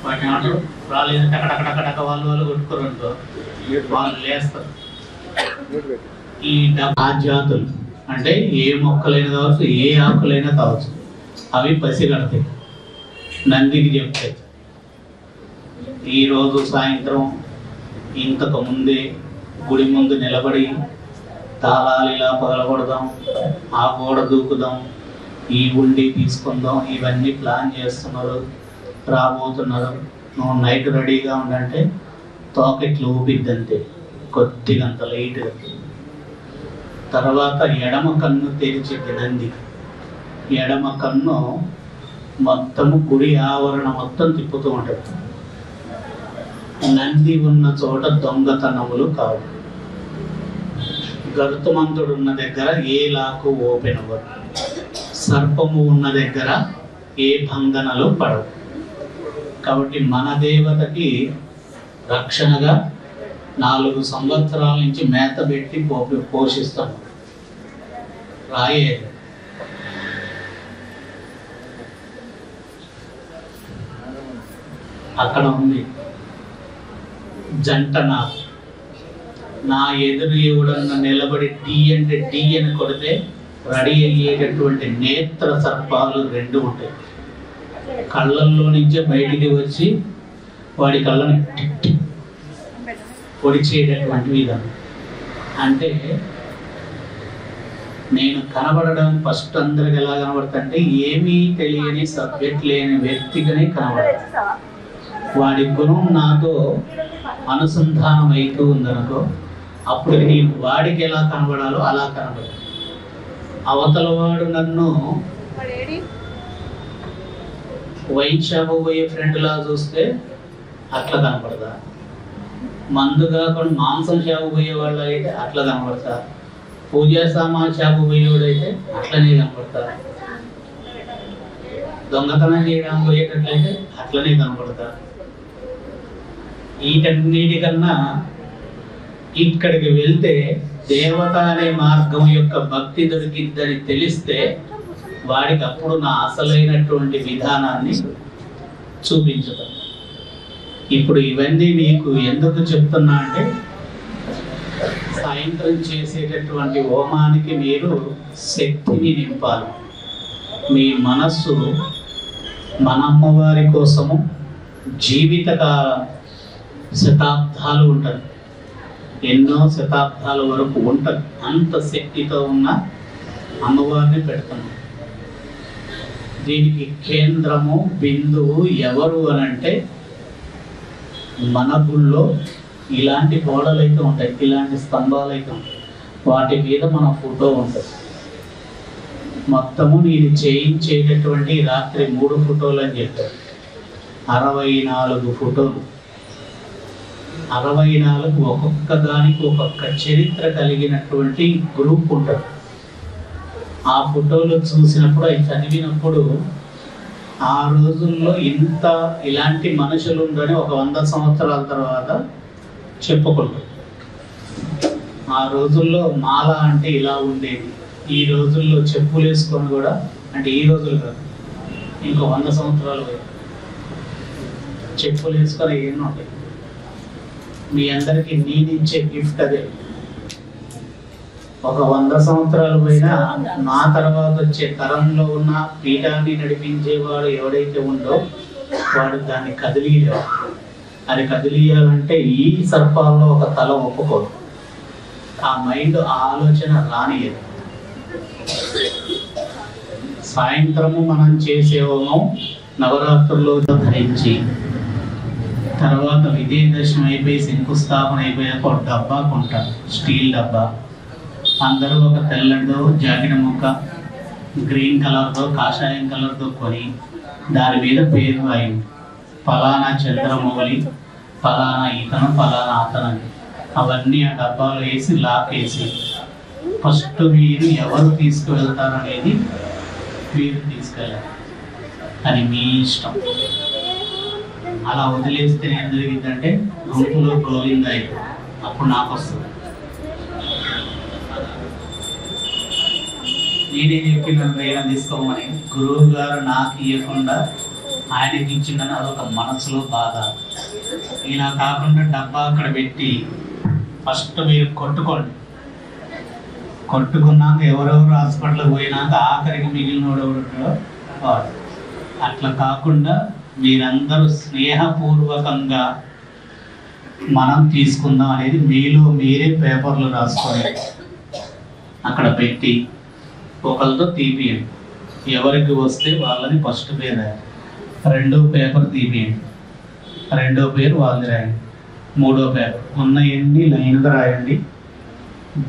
Speaker 4: వాటిని అంటారు, రాలేదు టకటకటకటక వాళ్ళు కొట్టుకోరు, వాళ్ళు లేస్తారు. ఈ డబ్బా జాతులు అంటే ఏ మొక్కలైనా కావచ్చు, ఏ ఆకులైనా కావచ్చు, అవి పసిగడతాయి, నందికి చెప్తాయి. ఈరోజు సాయంత్రం ఇంతకు ముందే గుడి ముందు నిలబడి తాళాలు ఇలా పగలగొడదాం, ఆ గోడ దూకుదాం, ఈ ఉండి తీసుకుందాం, ఇవన్నీ ప్లాన్ చేస్తున్నారు, రాబోతున్నారు. నువ్వు నైట్ రెడీగా ఉండంటే తోకెట్లు ఊపిద్దంతే, కొద్దిగా అంత లైట్గా. తర్వాత ఎడమ కన్ను తెరిచేది నంది. ఎడమ కన్ను మొత్తము గుడి ఆవరణ మొత్తం తిప్పుతూ ఉంటుంది. నంది ఉన్న చోట దొంగతనములు కావు. గరుతుమంతుడు ఉన్న దగ్గర ఏ లాకు ఓపెన్ అవ్వదు, సర్పము ఉన్న దగ్గర ఏ బంధనలు పడవు. కాబట్టి మన దేవతకి రక్షణగా 4 సంవత్సరాల నుంచి మేత పెట్టి పోషిస్తాం. రాయే అక్కడ ఉంది జంట నా ఎదురు ఎవడన్నా నిలబడి టీ అంటే టీ అని కొడితే రెడీ అయ్యేటటువంటి నేత్ర సర్పాలు 2 ఉంటాయి. కళ్ళల్లో నుంచే బయటికి వచ్చి వాడి కళ్ళని పొడిచేటటువంటి విధానం. అంటే నేను కనబడడం ఫస్ట్ అందరికి ఎలా కనబడుతుంటే ఏమీ తెలియని సబ్జెక్ట్ లేని వ్యక్తిగానే కనబడదు. వాడి గుణం నాతో అనుసంధానం అవుతూ ఉందనుకో, అప్పుడు నేను వాడికి ఎలా కనబడాలో అలా కనబడదు. అవతల వాడు నన్ను వైన్ షాప్ పోయే ఫ్రెండ్ లా చూస్తే అట్లా కనపడతా, మందు కాకుండా మాంసం షాపు పోయేవాళ్ళు అయితే అట్లా కనపడతా, పూజా సామాన్ షాపు పోయేవాడైతే అట్లనే కనపడతా, దొంగతనం చేయడానికి పోయేటట్లయితే అట్లనే కనపడతా. వీటన్నిటికన్నా ఇక్కడికి వెళ్తే దేవత అనే మార్గం యొక్క భక్తి దొరికిద్దని తెలిస్తే వాడికి అప్పుడు నా అసలైనటువంటి విధానాన్ని చూపించదు. ఇప్పుడు ఇవన్నీ మీకు ఎందుకు చెప్తున్నా అంటే, సాయంత్రం చేసేటటువంటి హోమానికి మీరు శక్తిని నింపాలి. మీ మనస్సు మన అమ్మవారి కోసము జీవితకాల శతాబ్దాలు ఉంటుంది, ఎన్నో శతాబ్దాల వరకు ఉంటుంది. అంత శక్తితో ఉన్న అమ్మవారిని పెడుతున్నాం. దీనికి కేంద్రము బిందువు ఎవరు అని అంటే, మన గుళ్ళో ఇలాంటి గోడలు అయితే ఉంటాయి, ఇలాంటి స్తంభాలు అయితే ఉంటాయి, వాటి మీద మన ఫోటో ఉంటుంది. మొత్తము నేను చేయించేటటువంటి రాత్రి 3 ఫోటోలు అని చెప్పారు. 64 ఫోటోలు. 64 ఒక్కొక్క దానికి ఒక్కొక్క చరిత్ర కలిగినటువంటి గ్రూప్ ఉంటుంది. ఆ ఫోటోలు చూసినప్పుడు అవి చదివినప్పుడు ఆ రోజుల్లో ఇంత ఇలాంటి మనుషులు ఉండని ఒక 100 సంవత్సరాల తర్వాత చెప్పుకుంటారు. ఆ రోజుల్లో మాల అంటే ఇలా ఉండేది, ఈ రోజుల్లో చెప్పులు వేసుకొని కూడా, అంటే ఈ రోజులు కాదు, ఇంకో 100 సంవత్సరాలు చెప్పులు వేసుకొని ఏమో ఉంటాయి. మీ అందరికీ నేనిచ్చే గిఫ్ట్ అదే. ఒక 100 సంవత్సరాలు పోయినా నా తర్వాత వచ్చే తరంలో ఉన్న పీఠాన్ని నడిపించేవాడు ఎవడైతే ఉందో వాడు దాన్ని కదిలియలేవు. అది కదిలియాలంటే ఈ సర్పాల్లో ఒక తల ఒప్పుకోదు, ఆ మైండ్ ఆ ఆలోచన రానియదు. సాయంత్రము మనం చేసే హోమం నవరాత్రుల్లో ధరించి, తర్వాత విజయదశమి అయిపోయి శంకుస్థాపన అయిపోయాక ఒక డబ్బా కొంటారు, స్టీల్ డబ్బా. అందరూ ఒక తెల్లదో జాకెట్ ముక్క గ్రీన్ కలర్తో కాషాయం కలర్తో కొని దాని మీద పేరు రాయండి, ఫలానా చంద్రమౌళి, ఫలానా ఇతను, ఫలానా అతనని. అవన్నీ ఆ డబ్బాలో వేసి లాక్ వేసి ఫస్ట్ మీరు ఎవరు తీసుకువెళ్తారు అనేది మీరు తీసుకెళ్ళాలి, అది మీ ఇష్టం. అలా వదిలేస్తే ఏం జరిగిందంటే గుంపులో గోవింద అయిపోయి అప్పుడు నాకు వస్తుంది. నేనే చెప్పినాను ఏమైనా తీసుకోమని, గురువు గారు నాకు ఇవ్వకుండా ఆయనకి ఇచ్చిందని అదొక మనసులో బాధ. ఇలా కాకుండా డబ్బా అక్కడ పెట్టి ఫస్ట్ మీరు కొట్టుకోండి, కొట్టుకున్నాక ఎవరెవరు హాస్పిటల్కి పోయినాక ఆఖరికి మిగిలినోడు వాడు. అట్లా కాకుండా మీరందరూ స్నేహపూర్వకంగా మనం తీసుకుందాం అనేది మీలో మీరే పేపర్లు రాసుకొని అక్కడ పెట్టి ఒకరితో తీపియండి. ఎవరికి వస్తే వాళ్ళని ఫస్ట్ పేరు రాయండి, 2వ పేపర్ తీపియండి, 2వ పేరు వాళ్ళది రాయండి, 3వ పేపర్ ఉన్నాయండి లైన్గా రాయండి.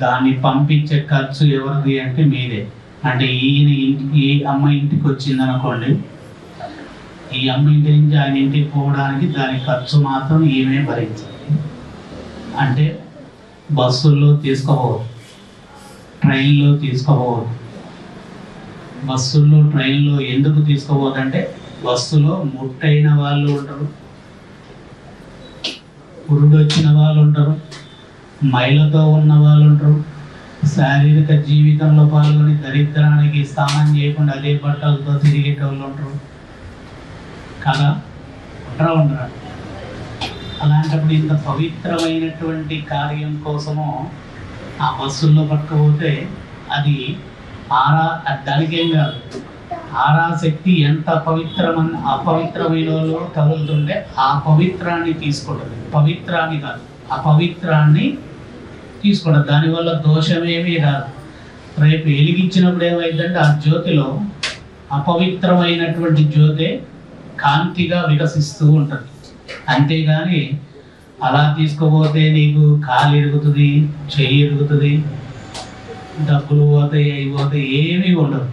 Speaker 4: దాన్ని పంపించే ఖర్చు ఎవరిది అంటే మీదే. అంటే ఈయన ఇంటికి, ఈ అమ్మ ఇంటికి వచ్చిందనుకోండి, ఈ అమ్మ ఇంటి నుంచి ఆయన ఇంటికి పోవడానికి దాని ఖర్చు మాత్రం ఈమె భరించాలి. అంటే బస్సుల్లో తీసుకోపోదు, ట్రైన్లో తీసుకోపోవద్దు. బస్సుల్లో ట్రైన్లో ఎందుకు తీసుకోపోదంటే బస్సులో ముట్టైన వాళ్ళు ఉంటారు, పురుడు వచ్చిన వాళ్ళు ఉంటారు, మైలతో ఉన్న వాళ్ళు ఉంటారు, శారీరక జీవితంలో పాల్గొని దరిద్రానికి స్నానం చేయకుండా అదే బట్టలతో తిరిగేటోళ్ళు ఉంటారు కదా, ఉండరా? అలాంటప్పుడు ఇంత పవిత్రమైనటువంటి కార్యం కోసము ఆ బస్సుల్లో పట్టుకపోతే అది దానికేం కాదు. ఆరాశక్తి ఎంత అపవిత్రమైన వాళ్ళు తగులుతుంటే ఆ పవిత్రాన్ని తీసుకుంటుంది, పవిత్రాన్ని కాదు అపవిత్రాన్ని తీసుకుంటుంది. దానివల్ల దోషమేమీ రాదు. రేపు వెలిగించినప్పుడు ఏమైందంటే ఆ జ్యోతిలో అపవిత్రమైనటువంటి జ్యోతే కాంతిగా వికసిస్తూ ఉంటుంది. అంతేగాని అలా తీసుకుపోతే నీకు కాలు ఇరుగుతుంది, చెయ్యి ఇరుగుతుంది, డబ్బులు పోతాయి, అవి పోతాయి, ఏమీ ఉండదు.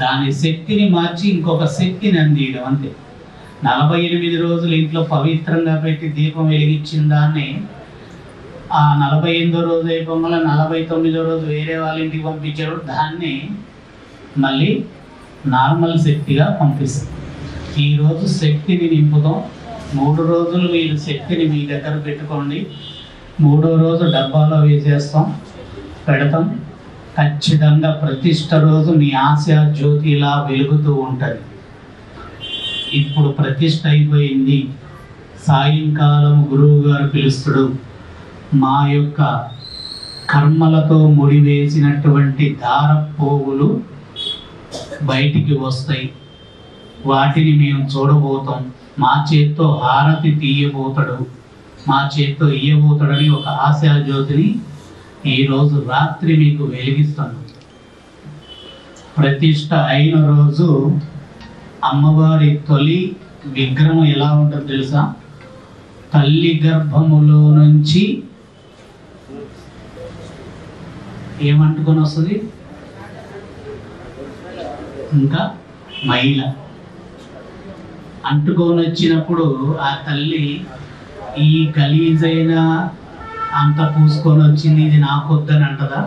Speaker 4: దాని శక్తిని మార్చి ఇంకొక శక్తిని అందియడం అంతే. 48 రోజులు ఇంట్లో పవిత్రంగా పెట్టి దీపం వెలిగించిన దాన్ని ఆ 48వ రోజు అయిపోగా 49వ రోజు వేరే వాళ్ళ ఇంటికి పంపించాడు, దాన్ని మళ్ళీ నార్మల్ శక్తిగా పంపిస్తాం. ఈరోజు శక్తిని నింపుతాం. 3 రోజులు మీరు శక్తిని మీ దగ్గర పెట్టుకోండి. 3వ రోజు డబ్బాలో వేసేస్తాం, పెడతాం. ఖచ్చితంగా ప్రతిష్ట రోజు మీ ఆశ జ్యోతి ఇలా వెలుగుతూ ఉంటుంది. ఇప్పుడు ప్రతిష్ట అయిపోయింది, సాయంకాలం గురువు గారు పిలుస్తుడు. మా యొక్క కర్మలతో ముడివేసినటువంటి దారపోగులు బయటికి వస్తాయి, వాటిని మేము చూడబోతాం. మా చేత్తో హారతి తీయబోతాడు, మా చేత్తో ఇయ్యబోతాడని ఒక ఆశా జ్యోతిని ఈరోజు రాత్రి మీకు వెలిగిస్తాను. ప్రతిష్ట అయిన రోజు అమ్మవారి తొలి విగ్రహం ఎలా ఉంటుందో తెలుసా? తల్లి గర్భములో నుంచి ఏమంటుకొని వస్తుంది? ఇంకా మైల అంటుకొని వచ్చినప్పుడు ఆ తల్లి ఈ గలీజైన అంత పూసుకొని వచ్చింది, ఇది నాకొద్దని అంటదా?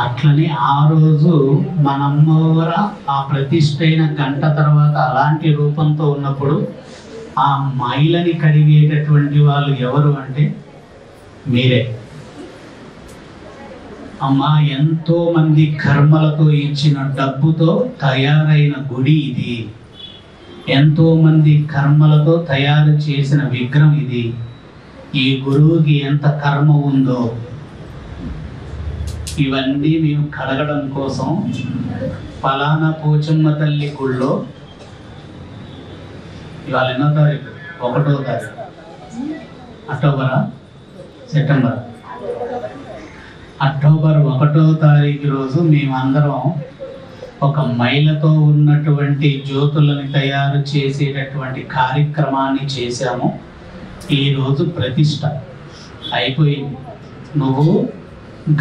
Speaker 4: అట్లనే ఆ రోజు మన అమ్మవారు ఆ ప్రతిష్ఠ అయిన గంట తర్వాత అలాంటి రూపంతో ఉన్నప్పుడు ఆ మైలని కడిగేటటువంటి వాళ్ళు ఎవరు అంటే మీరే. అమ్మా, ఎంతో మంది కర్మలతో ఇచ్చిన డబ్బుతో తయారైన గుడి ఇది, ఎంతో మంది కర్మలతో తయారు చేసిన విగ్రహం ఇది. ఈ గురువుకి ఎంత కర్మ ఉందో ఇవన్నీ మేము కడగడం కోసం ఫలానా పోచమ్మ తల్లి గుళ్ళో ఇవాళ ఎన్నో తారీఖు? 1వ తారీఖు అక్టోబరా సెప్టెంబర్? అక్టోబర్ 1వ తారీఖు రోజు మేమందరం ఒక మైలతో ఉన్నటువంటి జ్యోతులను తయారు చేసేటటువంటి కార్యక్రమాన్ని చేశాము. ఈరోజు ప్రతిష్ట అయిపోయింది. నువ్వు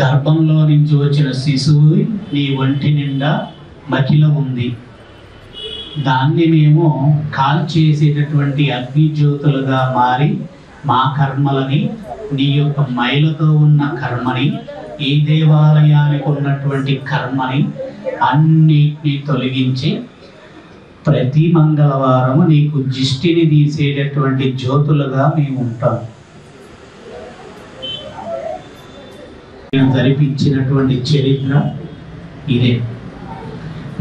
Speaker 4: గర్భంలో నుంచి వచ్చిన శిశువు నీ ఒంటి నిండా మకిల ఉంది, దాన్ని మేము కాల్చేసేటటువంటి అగ్ని జ్యోతులుగా మారి మా కర్మలని, నీ యొక్క మైలతో ఉన్న కర్మని, ఈ దేవాలయానికి ఉన్నటువంటి కర్మని అన్నిటినీ తొలగించి ప్రతి మంగళవారం నీకు జిష్టిని తీసేటటువంటి జ్యోతులుగా మేము ఉంటాం. జరిపించినటువంటి చరిత్ర ఇదే.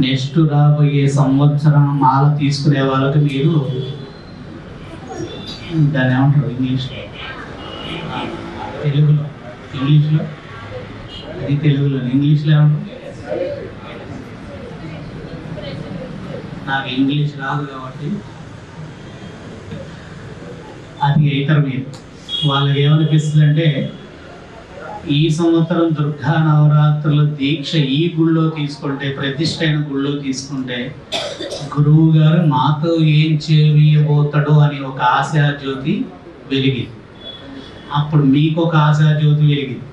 Speaker 4: నెక్స్ట్ రాబోయే సంవత్సరం మాల తీసుకునే వాళ్ళకి మీరు దాన్ని ఏమంటారు ఇంగ్లీష్లో, తెలుగులో, ఇంగ్లీష్లో అది తెలుగులో, ఇంగ్లీష్లో ఏమంటారు? నాకు ఇంగ్లీష్ రాదు కాబట్టి అది అవుతారు మీరు. వాళ్ళకి ఏమనిపిస్తుంది అంటే ఈ సంవత్సరం దుర్గా నవరాత్రుల దీక్ష ఈ గుళ్ళో తీసుకుంటే, ప్రతిష్ఠ అయిన గుళ్ళో తీసుకుంటే గురువు గారు మాతో ఏం చేయబోతాడో అని ఒక ఆశా జ్యోతి వెలిగింది. అప్పుడు మీకు ఒక ఆశా జ్యోతి వెలిగింది.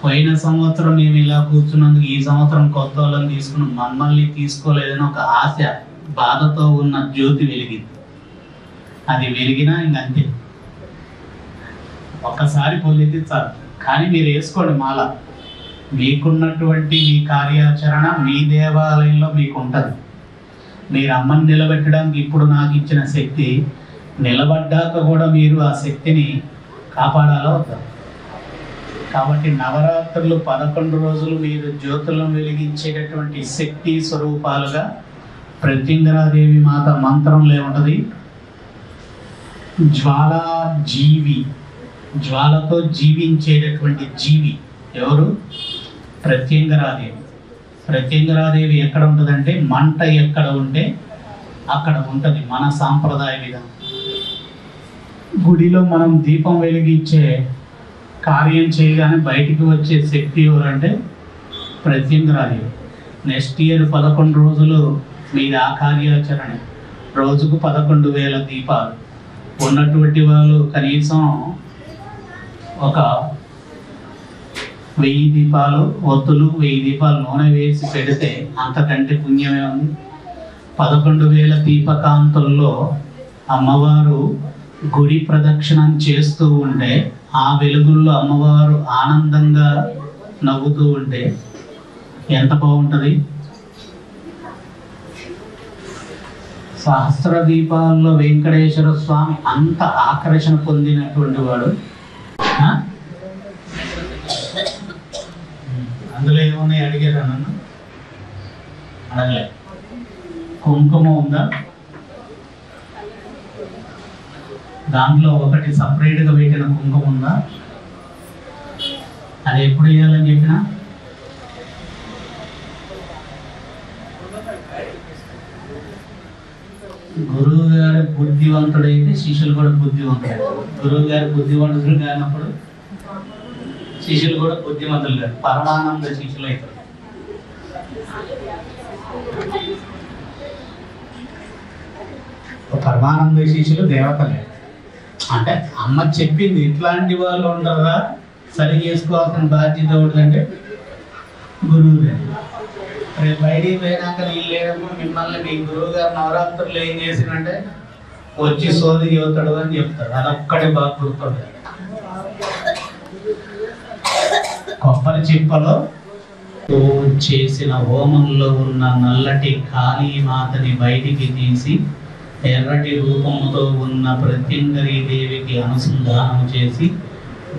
Speaker 4: పోయిన సంవత్సరం మేము ఇలా కూర్చున్నందుకు ఈ సంవత్సరం కొత్త వాళ్ళని తీసుకుని మమ్మల్ని తీసుకోలేదని ఒక ఆశ, బాధతో ఉన్న జ్యోతి వెలిగింది. అది వెలిగినా ఇంకంతే, ఒక్కసారి పొందితే చాలు. కానీ మీరు వేసుకోండి మాల, మీకున్నటువంటి మీ కార్యాచరణ మీ దేవాలయంలో మీకు ఉంటుంది. మీరు అమ్మని నిలబెట్టడానికి ఇప్పుడు నాకు ఇచ్చిన శక్తి, నిలబడ్డాక కూడా మీరు ఆ శక్తిని కాపాడాలో అవుతారు. కాబట్టి నవరాత్రులు 11 రోజులు మీరు జ్యోతులను వెలిగించేటటువంటి శక్తి స్వరూపాలుగా ప్రత్యంగరాదేవి మాత మంత్రంలో ఉంటుంది. జ్వాలా జీవి, జ్వాలతో జీవించేటటువంటి జీవి ఎవరు? ప్రత్యంగరాదేవి. ప్రత్యంగరాదేవి ఎక్కడ ఉంటుందంటే మంట ఎక్కడ ఉంటే అక్కడ ఉంటుంది. మన సాంప్రదాయ విధానం. గుడిలో మనం దీపం వెలిగించే కార్యం చేయగానే బయటికి వచ్చే శక్తి ఎవరంటే ప్రత్యంగరాదేవి. నెక్స్ట్ ఇయర్ 11 రోజులు మీది ఆ కార్యాచరణ. రోజుకు 11,000 దీపాలు ఉన్నటువంటి వాళ్ళు కనీసం ఒక 1000 దీపాలు ఒత్తులు, 1000 దీపాలు నూనె వేసి పెడితే అంతకంటే పుణ్యమే ఉంది. 11,000 దీపకాంతుల్లో అమ్మవారు గుడి ప్రదక్షిణం చేస్తూ ఉంటే ఆ వెలుగుల్లో అమ్మవారు ఆనందంగా నవ్వుతూ ఉంటే ఎంత బాగుంటుంది. సహస్ర దీపాల్లో వెంకటేశ్వర స్వామి అంత ఆకర్షణ పొందినటువంటి వాడు. అందులో ఏమున్నాయి అడిగారా నన్ను? అడగలే. కుంకుమ ఉందా? దాంట్లో ఒకటి సపరేట్గా పెట్టిన కుంకుమ ఉందా? అది ఎప్పుడు వేయాలని చెప్పినా గురువు గారి బుద్ధివంతుడైతే శిష్యులు కూడా బుద్ధివంతుడు. గురువు గారి బుద్ధివంతుడు కానప్పుడు శిష్యులు కూడా బుద్ధిమంతులు కాదు. పరమానంద శిష్యులు అవుతారు. పరమానంద శిష్యులు దేవతలే. అంటే అమ్మ చెప్పింది ఇట్లాంటి వాళ్ళు ఉండరా, సరి చేసుకోవాల్సిన బాధ్యత ఎవరిదంటే గురువు గారు. రేపు బయటికి పోయినాక నేను లేనప్పుడు మిమ్మల్ని మీ గురువు గారు నవరాత్రులు ఏం చేసినంటే వచ్చి సోది చెబుతాడు అని చెప్తాడు. అదొక్కడే బాగా గుర్తుంటాడు. కొబ్బరి చిప్పలో చేసిన హోమంలో ఉన్న నల్లటి కాళీ మాతని బయటికి తీసి ఎర్రటి రూపముతో ఉన్న ప్రత్యంగరీ దేవికి అనుసంధానం చేసి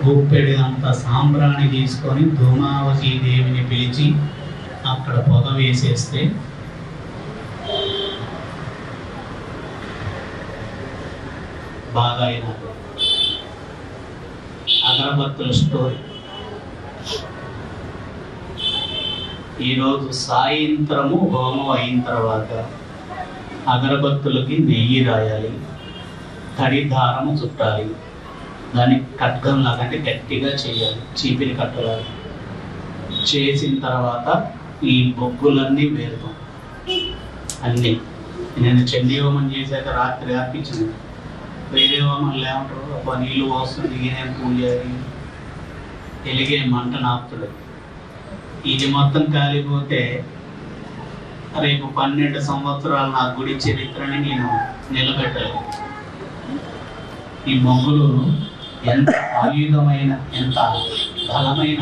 Speaker 4: గుప్పెడి అంత సాంబ్రాణి తీసుకొని ధూమావతి దేవిని పిలిచి అక్కడ పొగ వేసేస్తే బాగా అయినా అగరబత్తుల స్టోరీ. ఈరోజు సాయంత్రము హోమం అయిన తర్వాత అగరబత్తులకి నెయ్యి రాయాలి, తడి దారము చుట్టాలి, దాన్ని కట్టంలాగా అంటే గట్టిగా చేయాలి, చీపిరి కట్టలాగా చేసిన తర్వాత ఈ బొగ్గులన్నీ వేరుతాం. అన్నీ నేను చండీ హోమం చేశాక రాత్రి అర్పించింది. వేరే హోమం లేమంటారు, ఒక నీళ్ళు పోస్తుంది, ఈయన పూజ ఎలిగే మంట నాపుతుంది. ఇది మొత్తం కాలిపోతే రేపు 12 సంవత్సరాలు నా గుడి చరిత్రని నేను నిలబెట్టలేదు. ఈ బొగ్గులు ఎంత ఆయుధమైన, ఎంత బలమైన,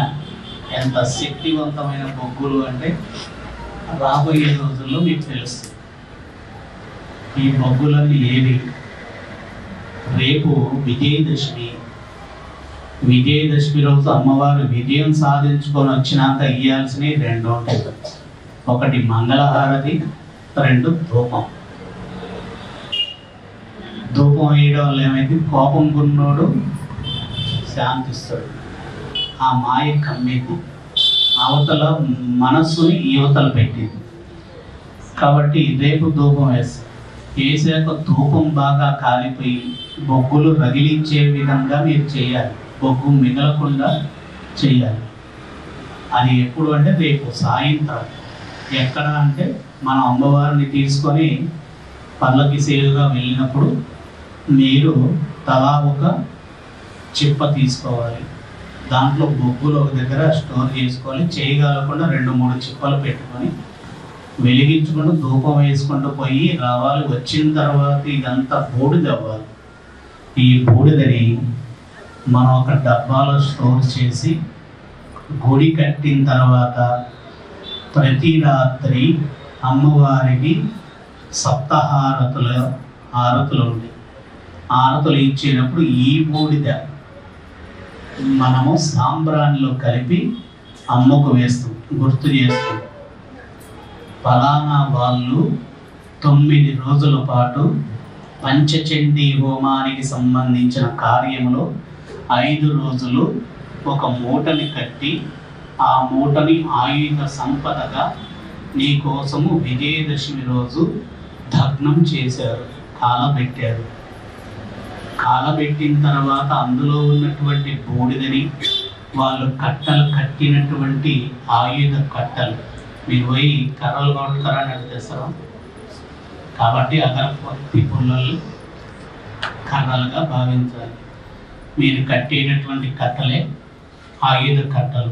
Speaker 4: ఎంత శక్తివంతమైన బొగ్గులు అంటే రాబోయే రోజుల్లో మీకు తెలుస్తుంది. ఈ బొగ్గులన్నీ ఏవి? రేపు విజయదశమి. విజయదశమి రోజు అమ్మవారు విజయం సాధించుకొని వచ్చినాక ఇయ్యాల్సినవి 2 ఉంటాయి. ఒకటి మంగళహారతి, 2 ధూపం. ధూపం వేయడం వల్ల ఏమైంది? కోపం కొన్నోడు శాంతిస్తాడు, ఆ మాయ కమ్మేది, అవతల మనస్సుని యువతలు పెట్టింది. కాబట్టి రేపు ధూపం వేసాక ధూపం బాగా కాలిపోయి బొగ్గులు రగిలించే విధంగా మీరు చేయాలి. బొగ్గు మిగలకుండా చేయాలి. అది ఎప్పుడు అంటే రేపు సాయంత్రం. ఎక్కడ అంటే మన అమ్మవారిని తీసుకొని పల్లకి సేవగా వెళ్ళినప్పుడు మీరు తలా ఒక చిప్ప తీసుకోవాలి. దాంట్లో బొగ్గులు ఒక దగ్గర స్టోర్ చేసుకోవాలి. చేయగలకుండా 2-3 చిప్పలు పెట్టుకొని వెలిగించుకుంటూ ధూపం వేసుకుంటూ పోయి రావాలి. వచ్చిన తర్వాత ఇదంతా బూడిద అవ్వాలి. ఈ బూడిదని మనం ఒక డబ్బాలో స్టోర్ చేసి గుడి కట్టిన తర్వాత ప్రతి రాత్రి అమ్మవారికి హారతులు ఉంటాయి. హారతులు ఇచ్చేటప్పుడు ఈ బూడిద మనము సాంబ్రాణిలో కలిపి అమ్మకు వేస్తాం, గుర్తు చేస్తాం. ఫలానా వాళ్ళు 9 రోజుల పాటు పంచచండీ హోమానికి సంబంధించిన కార్యంలో 5 రోజులు ఒక మూటని కట్టి ఆ మూటని ఆయుధ సంపదగా నీ కోసము విజయదశమి రోజు దగ్నం చేశారు, కాలబెట్టారు. కాలబెట్టిన తర్వాత అందులో ఉన్నటువంటి బూడిదని వాళ్ళు కట్టలు కట్టినటువంటి ఆయుధ కట్టలు, మీరు పోయి కర్రలు కొడతారా అని అడిగేస్తారు. కాబట్టి అగరబత్తి పుల్లలు కర్రలుగా భావించాలి. మీరు కట్టేటటువంటి కట్టలే ఆయుధ కట్టలు.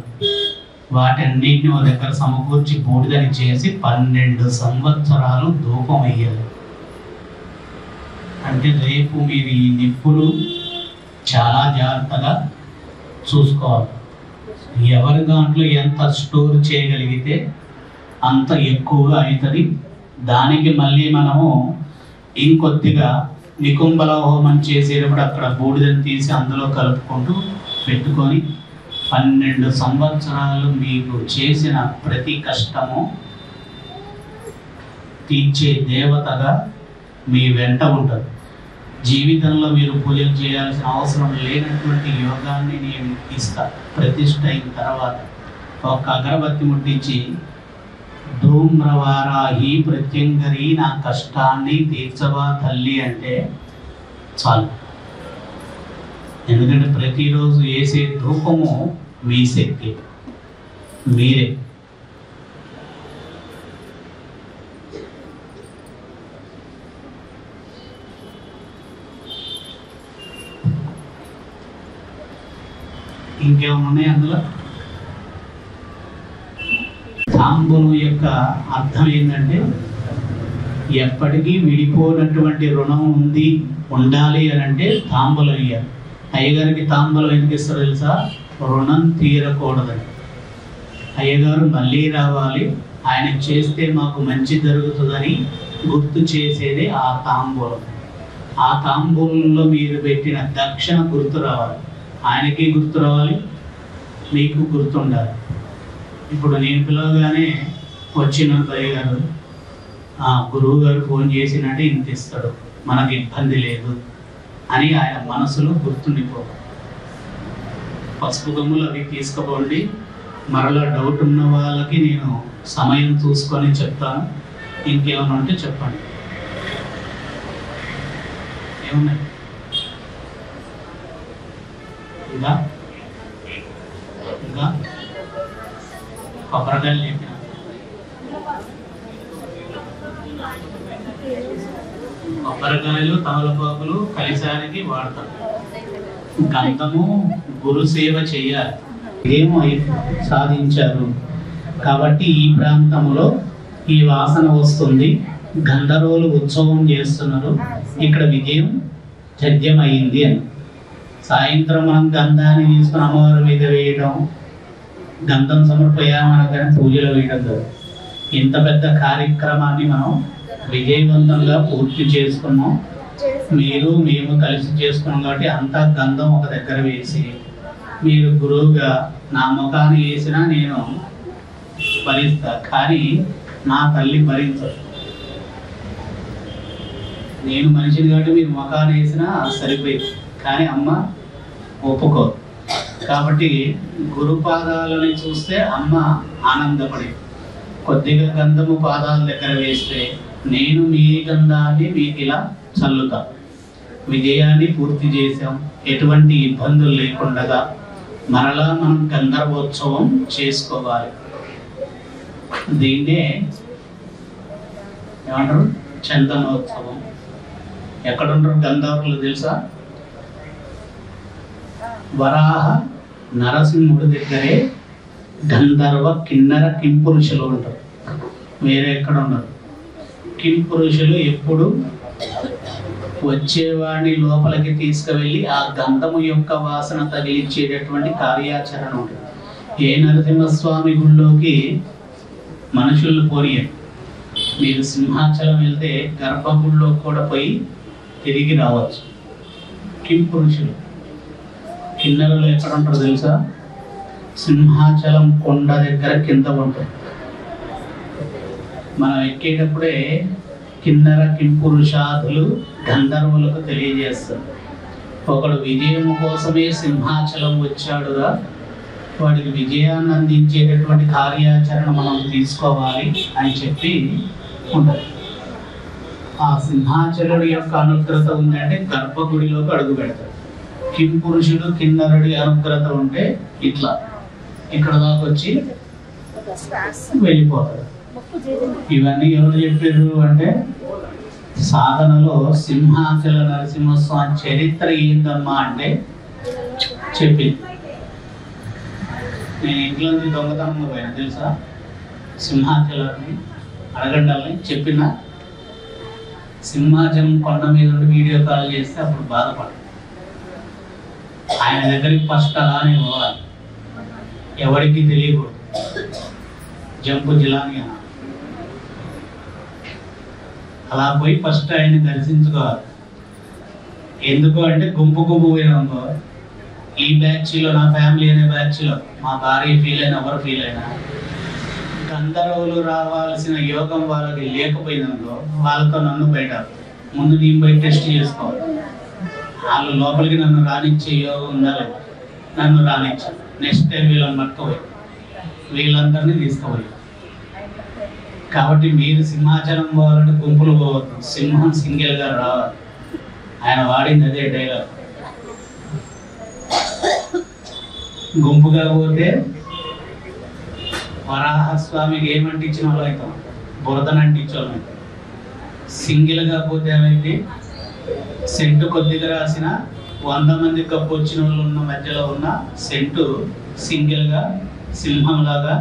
Speaker 4: వాటన్నిటిని ఒక దగ్గర సమకూర్చి బూడిదని చేసి 12 సంవత్సరాలు ధూపం వేయాలి. అంటే రేపు మీరు ఈ నిప్పులు చాలా జాగ్రత్తగా చూసుకోవాలి. ఎవరి దాంట్లో ఎంత స్టోర్ చేయగలిగితే అంత ఎక్కువగా అవుతుంది. దానికి మళ్ళీ మనము ఇంకొద్దిగా నికుంభల హోమం చేసేటప్పుడు అక్కడ బూడిదని తీసి అందులో కలుపుకుంటూ పెట్టుకొని 12 సంవత్సరాలు మీకు చేసిన ప్రతి కష్టము తీర్చే దేవతగా మీ వెంట ఉంటుంది. జీవితంలో మీరు పూజలు చేయాల్సిన అవసరం లేనటువంటి యోగాన్ని నేను ఇస్తా. ప్రతిష్ఠ అయిన తర్వాత ఒక అగరబత్తి ముట్టించి ధూమ్రవారాహి ప్రత్యంగరి నా కష్టాన్ని తీర్చవా తల్లి అంటే చాలు. ఎందుకంటే ప్రతిరోజు వేసే ధూపము మీ శక్తి, మీరే. ఇంకేమైనా ఉన్నాయి అందులో? తాంబూలం యొక్క అర్థం ఏంటంటే ఎప్పటికీ విడిపోయినటువంటి రుణం ఉండాలి అని అంటే తాంబూలం ఇయ్యాలి. అయ్యగారికి తాంబూలం ఎందుకు ఇస్తారో తెలుసా? రుణం తీరకూడదని. అయ్యగారు మళ్ళీ రావాలి, ఆయన చేస్తే మాకు మంచి జరుగుతుందని గుర్తు చేసేదే ఆ తాంబూలం. ఆ తాంబూలంలో మీరు పెట్టిన దక్షిణ గుర్తు రావాలి, ఆయనకి గుర్తు రావాలి, మీకు గుర్తుండాలి. ఇప్పుడు నేను పిలవగానే వచ్చిన అయ్యగారు గురువు గారు ఫోన్ చేసినట్టు ఇంత ఇస్తాడు, మనకి ఇబ్బంది లేదు అని ఆయన మనసులో గుర్తుండిపోవాలి. పసుపు గమ్ములు అవి తీసుకుపోండి. మరలా డౌట్ ఉన్న వాళ్ళకి నేను సమయం చూసుకొని చెప్తాను. ఇంకేమైనా ఉంటే చెప్పండి. ఏమున్నాయి ఇంకా? ఇంకా కొబ్బరికాయలు చెప్పిన కొబ్బరికాయలు తమలపాకులు కలిసానికి వాడతారు. గంధము గురు సేవ చేయాలి. ఏమో సాధించారు కాబట్టి ఈ ప్రాంతంలో ఈ వాసన వస్తుంది, గంధర్వులు ఉత్సవం చేస్తున్నారు, ఇక్కడ విజయం తథ్యమైంది అని. సాయంత్రం మనం గంధాన్ని తీసుకుని అమ్మవారి మీద వేయడం, గంధం సమర్పయామనగానే పూజలు వేయడం కాదు. ఇంత పెద్ద కార్యక్రమాన్ని మనం విజయవంతంగా పూర్తి చేసుకున్నాం. మీరు మేము కలిసి చేసుకున్నాం కాబట్టి అంతా గంధం ఒక దగ్గర వేసి మీరు గురువుగా నా ముఖాన్ని వేసినా నేను భరిస్తా, కానీ నా తల్లి భరించదు. నేను మనిషిని కాబట్టి మీరు ముఖాన్ని వేసినా సరిపోయింది, కానీ అమ్మ ఒప్పుకోదు. కాబట్టి గురు పాదాలని చూస్తే అమ్మ ఆనందపడి కొద్దిగా గంధము పాదాల దగ్గర వేస్తే నేను మీ గంధాన్ని మీకు ఇలా చల్లుతా. విజయాన్ని పూర్తి చేసాం, ఎటువంటి ఇబ్బందులు లేకుండా మరలా మనం గంధర్వోత్సవం చేసుకోవాలి. దీన్నే ఏమంటారు? చందనోత్సవం. ఎక్కడుంటారు గంధర్వులు తెలుసా? వరాహ నరసింహుడి దగ్గరే గంధర్వ కిన్నర కింపురుషులు ఉంటారు, వేరే ఎక్కడ ఉండరు. కింపురుషులు ఎప్పుడు వచ్చేవాడిని లోపలికి తీసుకువెళ్ళి ఆ గంధము యొక్క వాసన తగిలించేటటువంటి కార్యాచరణ ఉంటుంది. ఏ నరసింహస్వామి గుళ్ళోకి మనుషులు పోనీయరు. మీరు సింహాచలం వెళ్తే గర్భగుడిలో కూడా పోయి తిరిగి రావచ్చు. కింపురుషులు కిన్నెరలు ఎక్కడ ఉంటారో తెలుసా? సింహాచలం కొండ దగ్గర కింద ఉంటుంది. మనం ఎక్కేటప్పుడే కిన్నెర కింపురుషాదులు గంధర్వులకు తెలియజేస్తారు, ఒకడు విజయం కోసమే సింహాచలం వచ్చాడుగా, వాడికి విజయాన్ని అందించేటటువంటి కార్యాచరణ మనం తీసుకోవాలి అని చెప్పి ఉంటుంది. ఆ సింహాచలుడి యొక్క అనుగ్రత ఉందంటే గర్భగుడిలోకి అడుగు పెడతాడు. కింపురుషుడు కిన్నరుడి అనుగ్రత ఉంటే ఇట్లా ఇక్కడ దాకా వచ్చి వెళ్ళిపోతాడు. ఇవన్నీ ఎవరు చెప్పారు అంటే సాధనలో సింహాచల నరసింహస్వామి చరిత్ర ఏందమ్మా అంటే చెప్పింది. నేను ఇంట్లోంచి దొంగతనంగా పోయాను తెలుసా, సింహాచలాన్ని అడగండాలని చెప్పిన. సింహాచలం కొండ మీద ఉండి వీడియో కాల్ చేస్తే అప్పుడు బాధపడు. ఆయన దగ్గరికి ఫస్ట్ అలానే పోవాలి, ఎవరికి తెలియకూడదు. జంపు జిలాని అన్న అలా పోయి ఫస్ట్ ఆయన్ని దర్శించుకోవాలి. ఎందుకు అంటే గుంపు పోయినాకో ఈ బ్యాచ్లో నా ఫ్యామిలీ అనే బ్యాచ్లో మా భార్య ఫీల్ అయినా ఎవరు ఫీల్ అయినా గంధర్వులు రావాల్సిన యోగం వాళ్ళకి లేకపోయిందనుకో వాళ్ళతో నన్ను బయట ముందు నేను పోయి టెస్ట్ చేసుకోవాలి. వాళ్ళు లోపలికి నన్ను రానిచ్చే యోగం ఉండాలి, నన్ను రానిచ్చారు. నెక్స్ట్ టైం వీళ్ళని పట్టుకోపోయి వీళ్ళందరినీ తీసుకుపోయి. కాబట్టి మీరు సింహాచలం పోవాలంటే గుంపులు పోవద్దు, సింహం సింగిల్గా రావాలి. ఆయన వాడింది అదే డైలాగ్. గుంపుగా పోతే వరాహస్వామికి ఏమంటించిన వాళ్ళు అవుతాం, బురదనంటించే వాళ్ళు అవుతాం. సింగిల్గా పోతే ఏమైంది, సెంటు కొద్దిగా రాసిన 100 మంది కప్పు వచ్చిన వాళ్ళు ఉన్న మధ్యలో ఉన్న సెంటు సింగిల్గా సింహంలాగా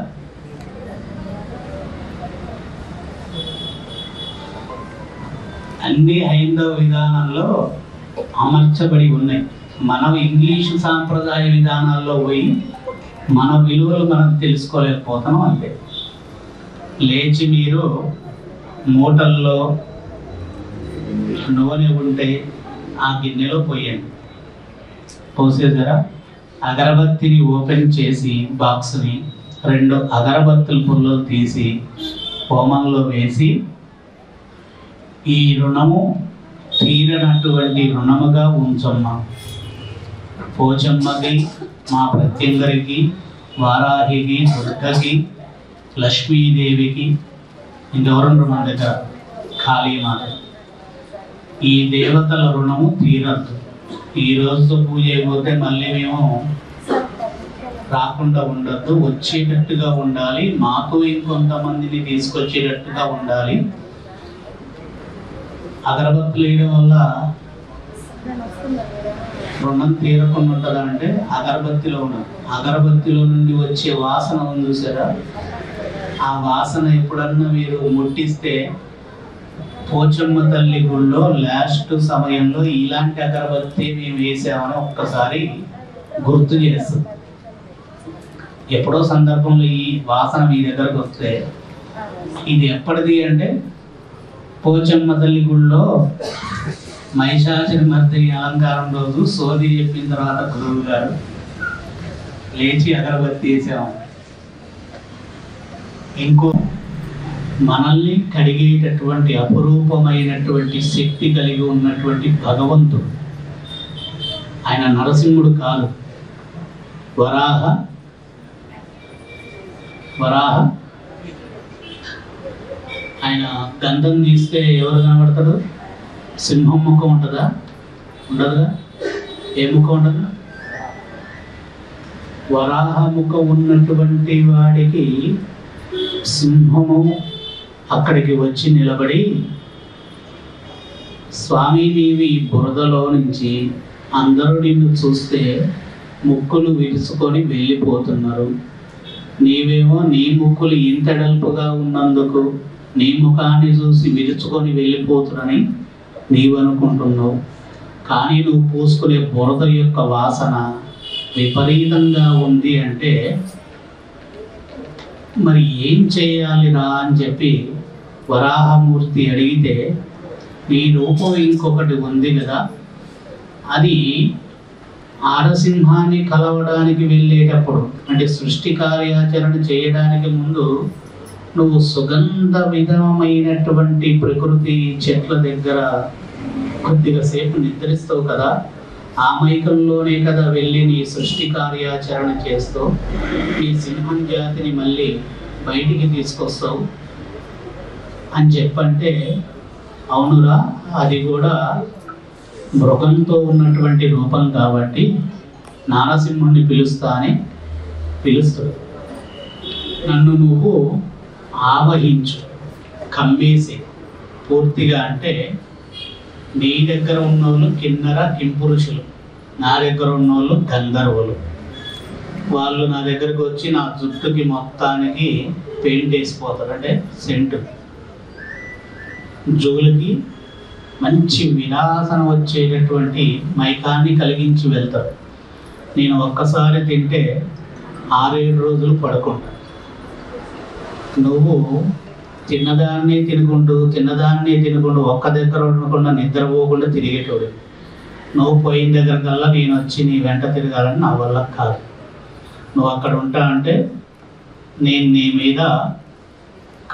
Speaker 4: అన్ని హైందవ విధానంలో అమర్చబడి ఉన్నాయి. మనం ఇంగ్లీషు సాంప్రదాయ విధానాల్లో పోయి మన విలువలు మనం తెలుసుకోలేకపోతున్నాం. అంటే లేచి మీరు మూటల్లో నూనె ఉంటే ఆ గిన్నెలో పోయండి, పోసేసారా? అగరబత్తిని ఓపెన్ చేసి బాక్స్ని 2 అగరబత్తుల పుల్లలు తీసి హోమంలో వేసి ఈ రుణము తీరనటువంటి రుణముగా ఉంచమ్మా. పోచమ్మకి, మా ప్రత్యంగరికి, వారాహికి, దుర్గకి, లక్ష్మీదేవికి, ఇంకెవరుండ్రు మన దగ్గర, కాళీమాత, ఈ దేవతల రుణము తీరద్దు. ఈ రోజుతో పూజ అయిపోతే మళ్ళీ మేము రాకుండా ఉండద్దు, వచ్చేటట్టుగా ఉండాలి, మాకు ఇంకొంతమందిని తీసుకొచ్చేటట్టుగా ఉండాలి. అగరబత్తులు వేయడం వల్ల రుణం తీరకుండా ఉంటుందా అంటే అగరబత్తిలో ఉన్నది. అగరబత్తిలో నుండి వచ్చే వాసన ఉంది చూసారా, ఆ వాసన ఎప్పుడన్నా మీరు ముట్టిస్తే పోచమ్మ తల్లి గుళ్ళో లాస్ట్ సమయంలో ఇలాంటి అగరబత్తి మేము వేసామని ఒక్కసారి గుర్తు చేస్తుంది. ఎప్పుడో సందర్భంలో ఈ వాసన మీ దగ్గరకు వస్తే ఇది ఎప్పటిది అంటే పోచమ్మ తల్లి గుళ్ళో మహిషాసురి మర్దిని అలంకారం రోజు సోది చెప్పిన తర్వాత గురువు గారు లేచి అగరబత్తి వేసాము. ఇంకో మనల్ని కడిగేటటువంటి అపురూపమైనటువంటి శక్తి కలిగి ఉన్నటువంటి భగవంతుడు, ఆయన నరసింహుడు కాదు, వరాహ ఆయన గంధం తీస్తే ఎవరు కనబడతాడు? సింహం ముఖం ఉంటుందా? ఉండదుగా. ఏ ముఖం ఉండదు? వరాహ ముఖం ఉన్నటువంటి వాడికి సింహము అక్కడికి వచ్చి నిలబడి, స్వామి నీవి బురదలో నుంచి అందరూ నిన్ను చూస్తే ముక్కులు విరుచుకొని వెళ్ళిపోతున్నారు, నీవేమో నీ ముక్కులు ఇంతడల్పుగా ఉన్నందుకు నీ ముఖాన్ని చూసి విరుచుకొని వెళ్ళిపోతురని నీవు అనుకుంటున్నావు. కానీ నువ్వు పూసుకునే బురద యొక్క వాసన విపరీతంగా ఉంది అంటే మరి ఏం చేయాలిరా అని చెప్పి వరాహమూర్తి అడిగితే, ఈ రూపం ఇంకొకటి ఉంది కదా, అది ఆడసింహాన్ని కలవడానికి వెళ్ళేటప్పుడు, అంటే సృష్టి కార్యాచరణ చేయడానికి ముందు నువ్వు సుగంధ విధమైనటువంటి ప్రకృతి చెట్ల దగ్గర కొద్దిగా సేపు నిద్రిస్తావు కదా, ఆ మైకంలోనే కదా వెళ్ళి నీ సృష్టి కార్యాచరణ చేస్తూ నీ సింహం జాతిని మళ్ళీ బయటికి తీసుకొస్తావు అని చెప్పంటే, అవునురా, అది కూడా మృగంతో ఉన్నటువంటి రూపం కాబట్టి నారసింహుణ్ణి పిలుస్తా అని పిలుస్తాడు. నన్ను నువ్వు ఆవహించు, కమ్మేసి పూర్తిగా. అంటే నీ దగ్గర ఉన్నోళ్ళు కిన్నర కింపురుషులు, నా దగ్గర ఉన్నోళ్ళు గంధర్వులు. వాళ్ళు నా దగ్గరకు వచ్చి నా జుట్టుకి మొత్తానికి పెయింట్ వేసిపోతారు, అంటే సెంటు, జోలికి మంచి విలాసన వచ్చేటటువంటి మైకాన్ని కలిగించి వెళ్తారు. నేను ఒక్కసారి తింటే 6-7 రోజులు పడుకుంటా. నువ్వు తిన్నదాన్ని తినుకుంటూ ఒక్క దగ్గర ఉండకుండా నిద్రపోకుండా తిరిగేటోడు. నువ్వు పోయిన దగ్గర కల్లా నేను వచ్చి నీ వెంట తిరగాలని నా వల్ల కాదు. నువ్వు అక్కడ ఉంటా అంటే నేను నీ మీద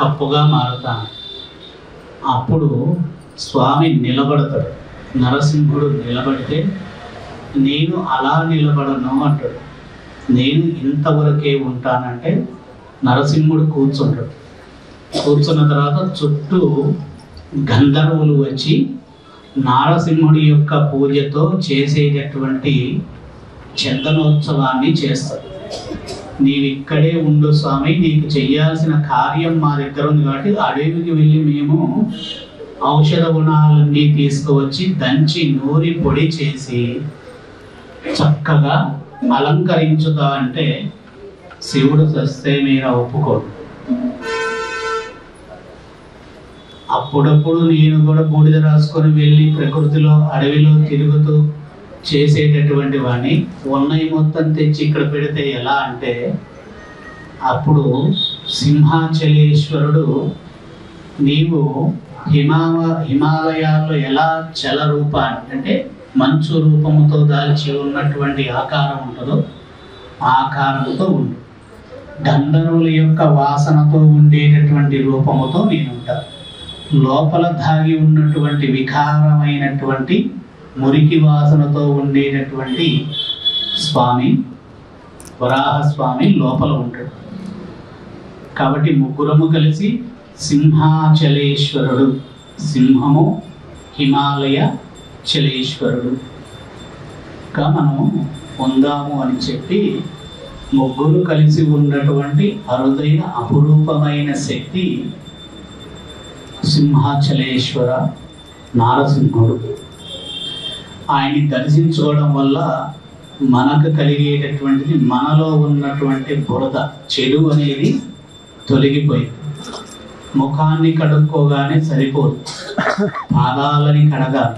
Speaker 4: కప్పుగా మారుతాను. అప్పుడు స్వామి నిలబడతాడు. నరసింహుడు నిలబడితే, నేను అలా నిలబడను అంటాడు. నేను ఇంతవరకే ఉంటానంటే నరసింహుడు కూర్చుంటాడు. కూర్చున్న తర్వాత చుట్టూ గంధర్వులు వచ్చి నారసింహుడి యొక్క పూజతో చేసేటటువంటి చందనోత్సవాన్ని చేస్తారు. నీవు ఇక్కడే ఉండు స్వామి, నీకు చెయ్యాల్సిన కార్యం మా దగ్గర ఉంది కాబట్టి అడవికి వెళ్ళి మేము ఔషధ గుణాలన్నీ తీసుకువచ్చి దంచి నూరి పొడి చేసి చక్కగా అలంకరించుతా అంటే శివుడు సస్తే మీరా ఒప్పుకోడు. అప్పుడప్పుడు నేను కూడా బూడిద రాసుకొని వెళ్ళి ప్రకృతిలో అడవిలో తిరుగుతూ చేసేటటువంటి వాడిని ఉన్నయి మొత్తం తెచ్చి ఇక్కడ పెడితే ఎలా అంటే, అప్పుడు సింహాచలేశ్వరుడు నీవు హిమాలయాల్లో ఎలా చల రూపాన్ని, అంటే మంచు రూపముతో దాల్చి ఉన్నటువంటి ఆకారం ఉంటుందో ఆకారంతో ఉండు, గంధర్వుల యొక్క వాసనతో ఉండేటటువంటి రూపముతో నేను ఉంటాను. లోపల దాగి ఉన్నటువంటి వికారమైనటువంటి మురికి వాసనతో ఉండేటటువంటి స్వామి వరాహస్వామి లోపల ఉంటాడు. కాబట్టి ముగ్గురము కలిసి సింహాచలేశ్వరుడు, సింహము హిమాలయ చలేశ్వరుడుగా మనము పొందాము అని చెప్పి, ముగ్గురు కలిసి ఉన్నటువంటి అరుదైన అపురూపమైన శక్తి సింహాచలేశ్వర నారసింహుడు. ఆయన్ని దర్శించుకోవడం వల్ల మనకు కలిగేటటువంటిది, మనలో ఉన్నటువంటి బురద చెడు అనేది తొలగిపోయింది. ముఖాన్ని కడుక్కోగానే సరిపోదు, పాదాలని కడగాలి.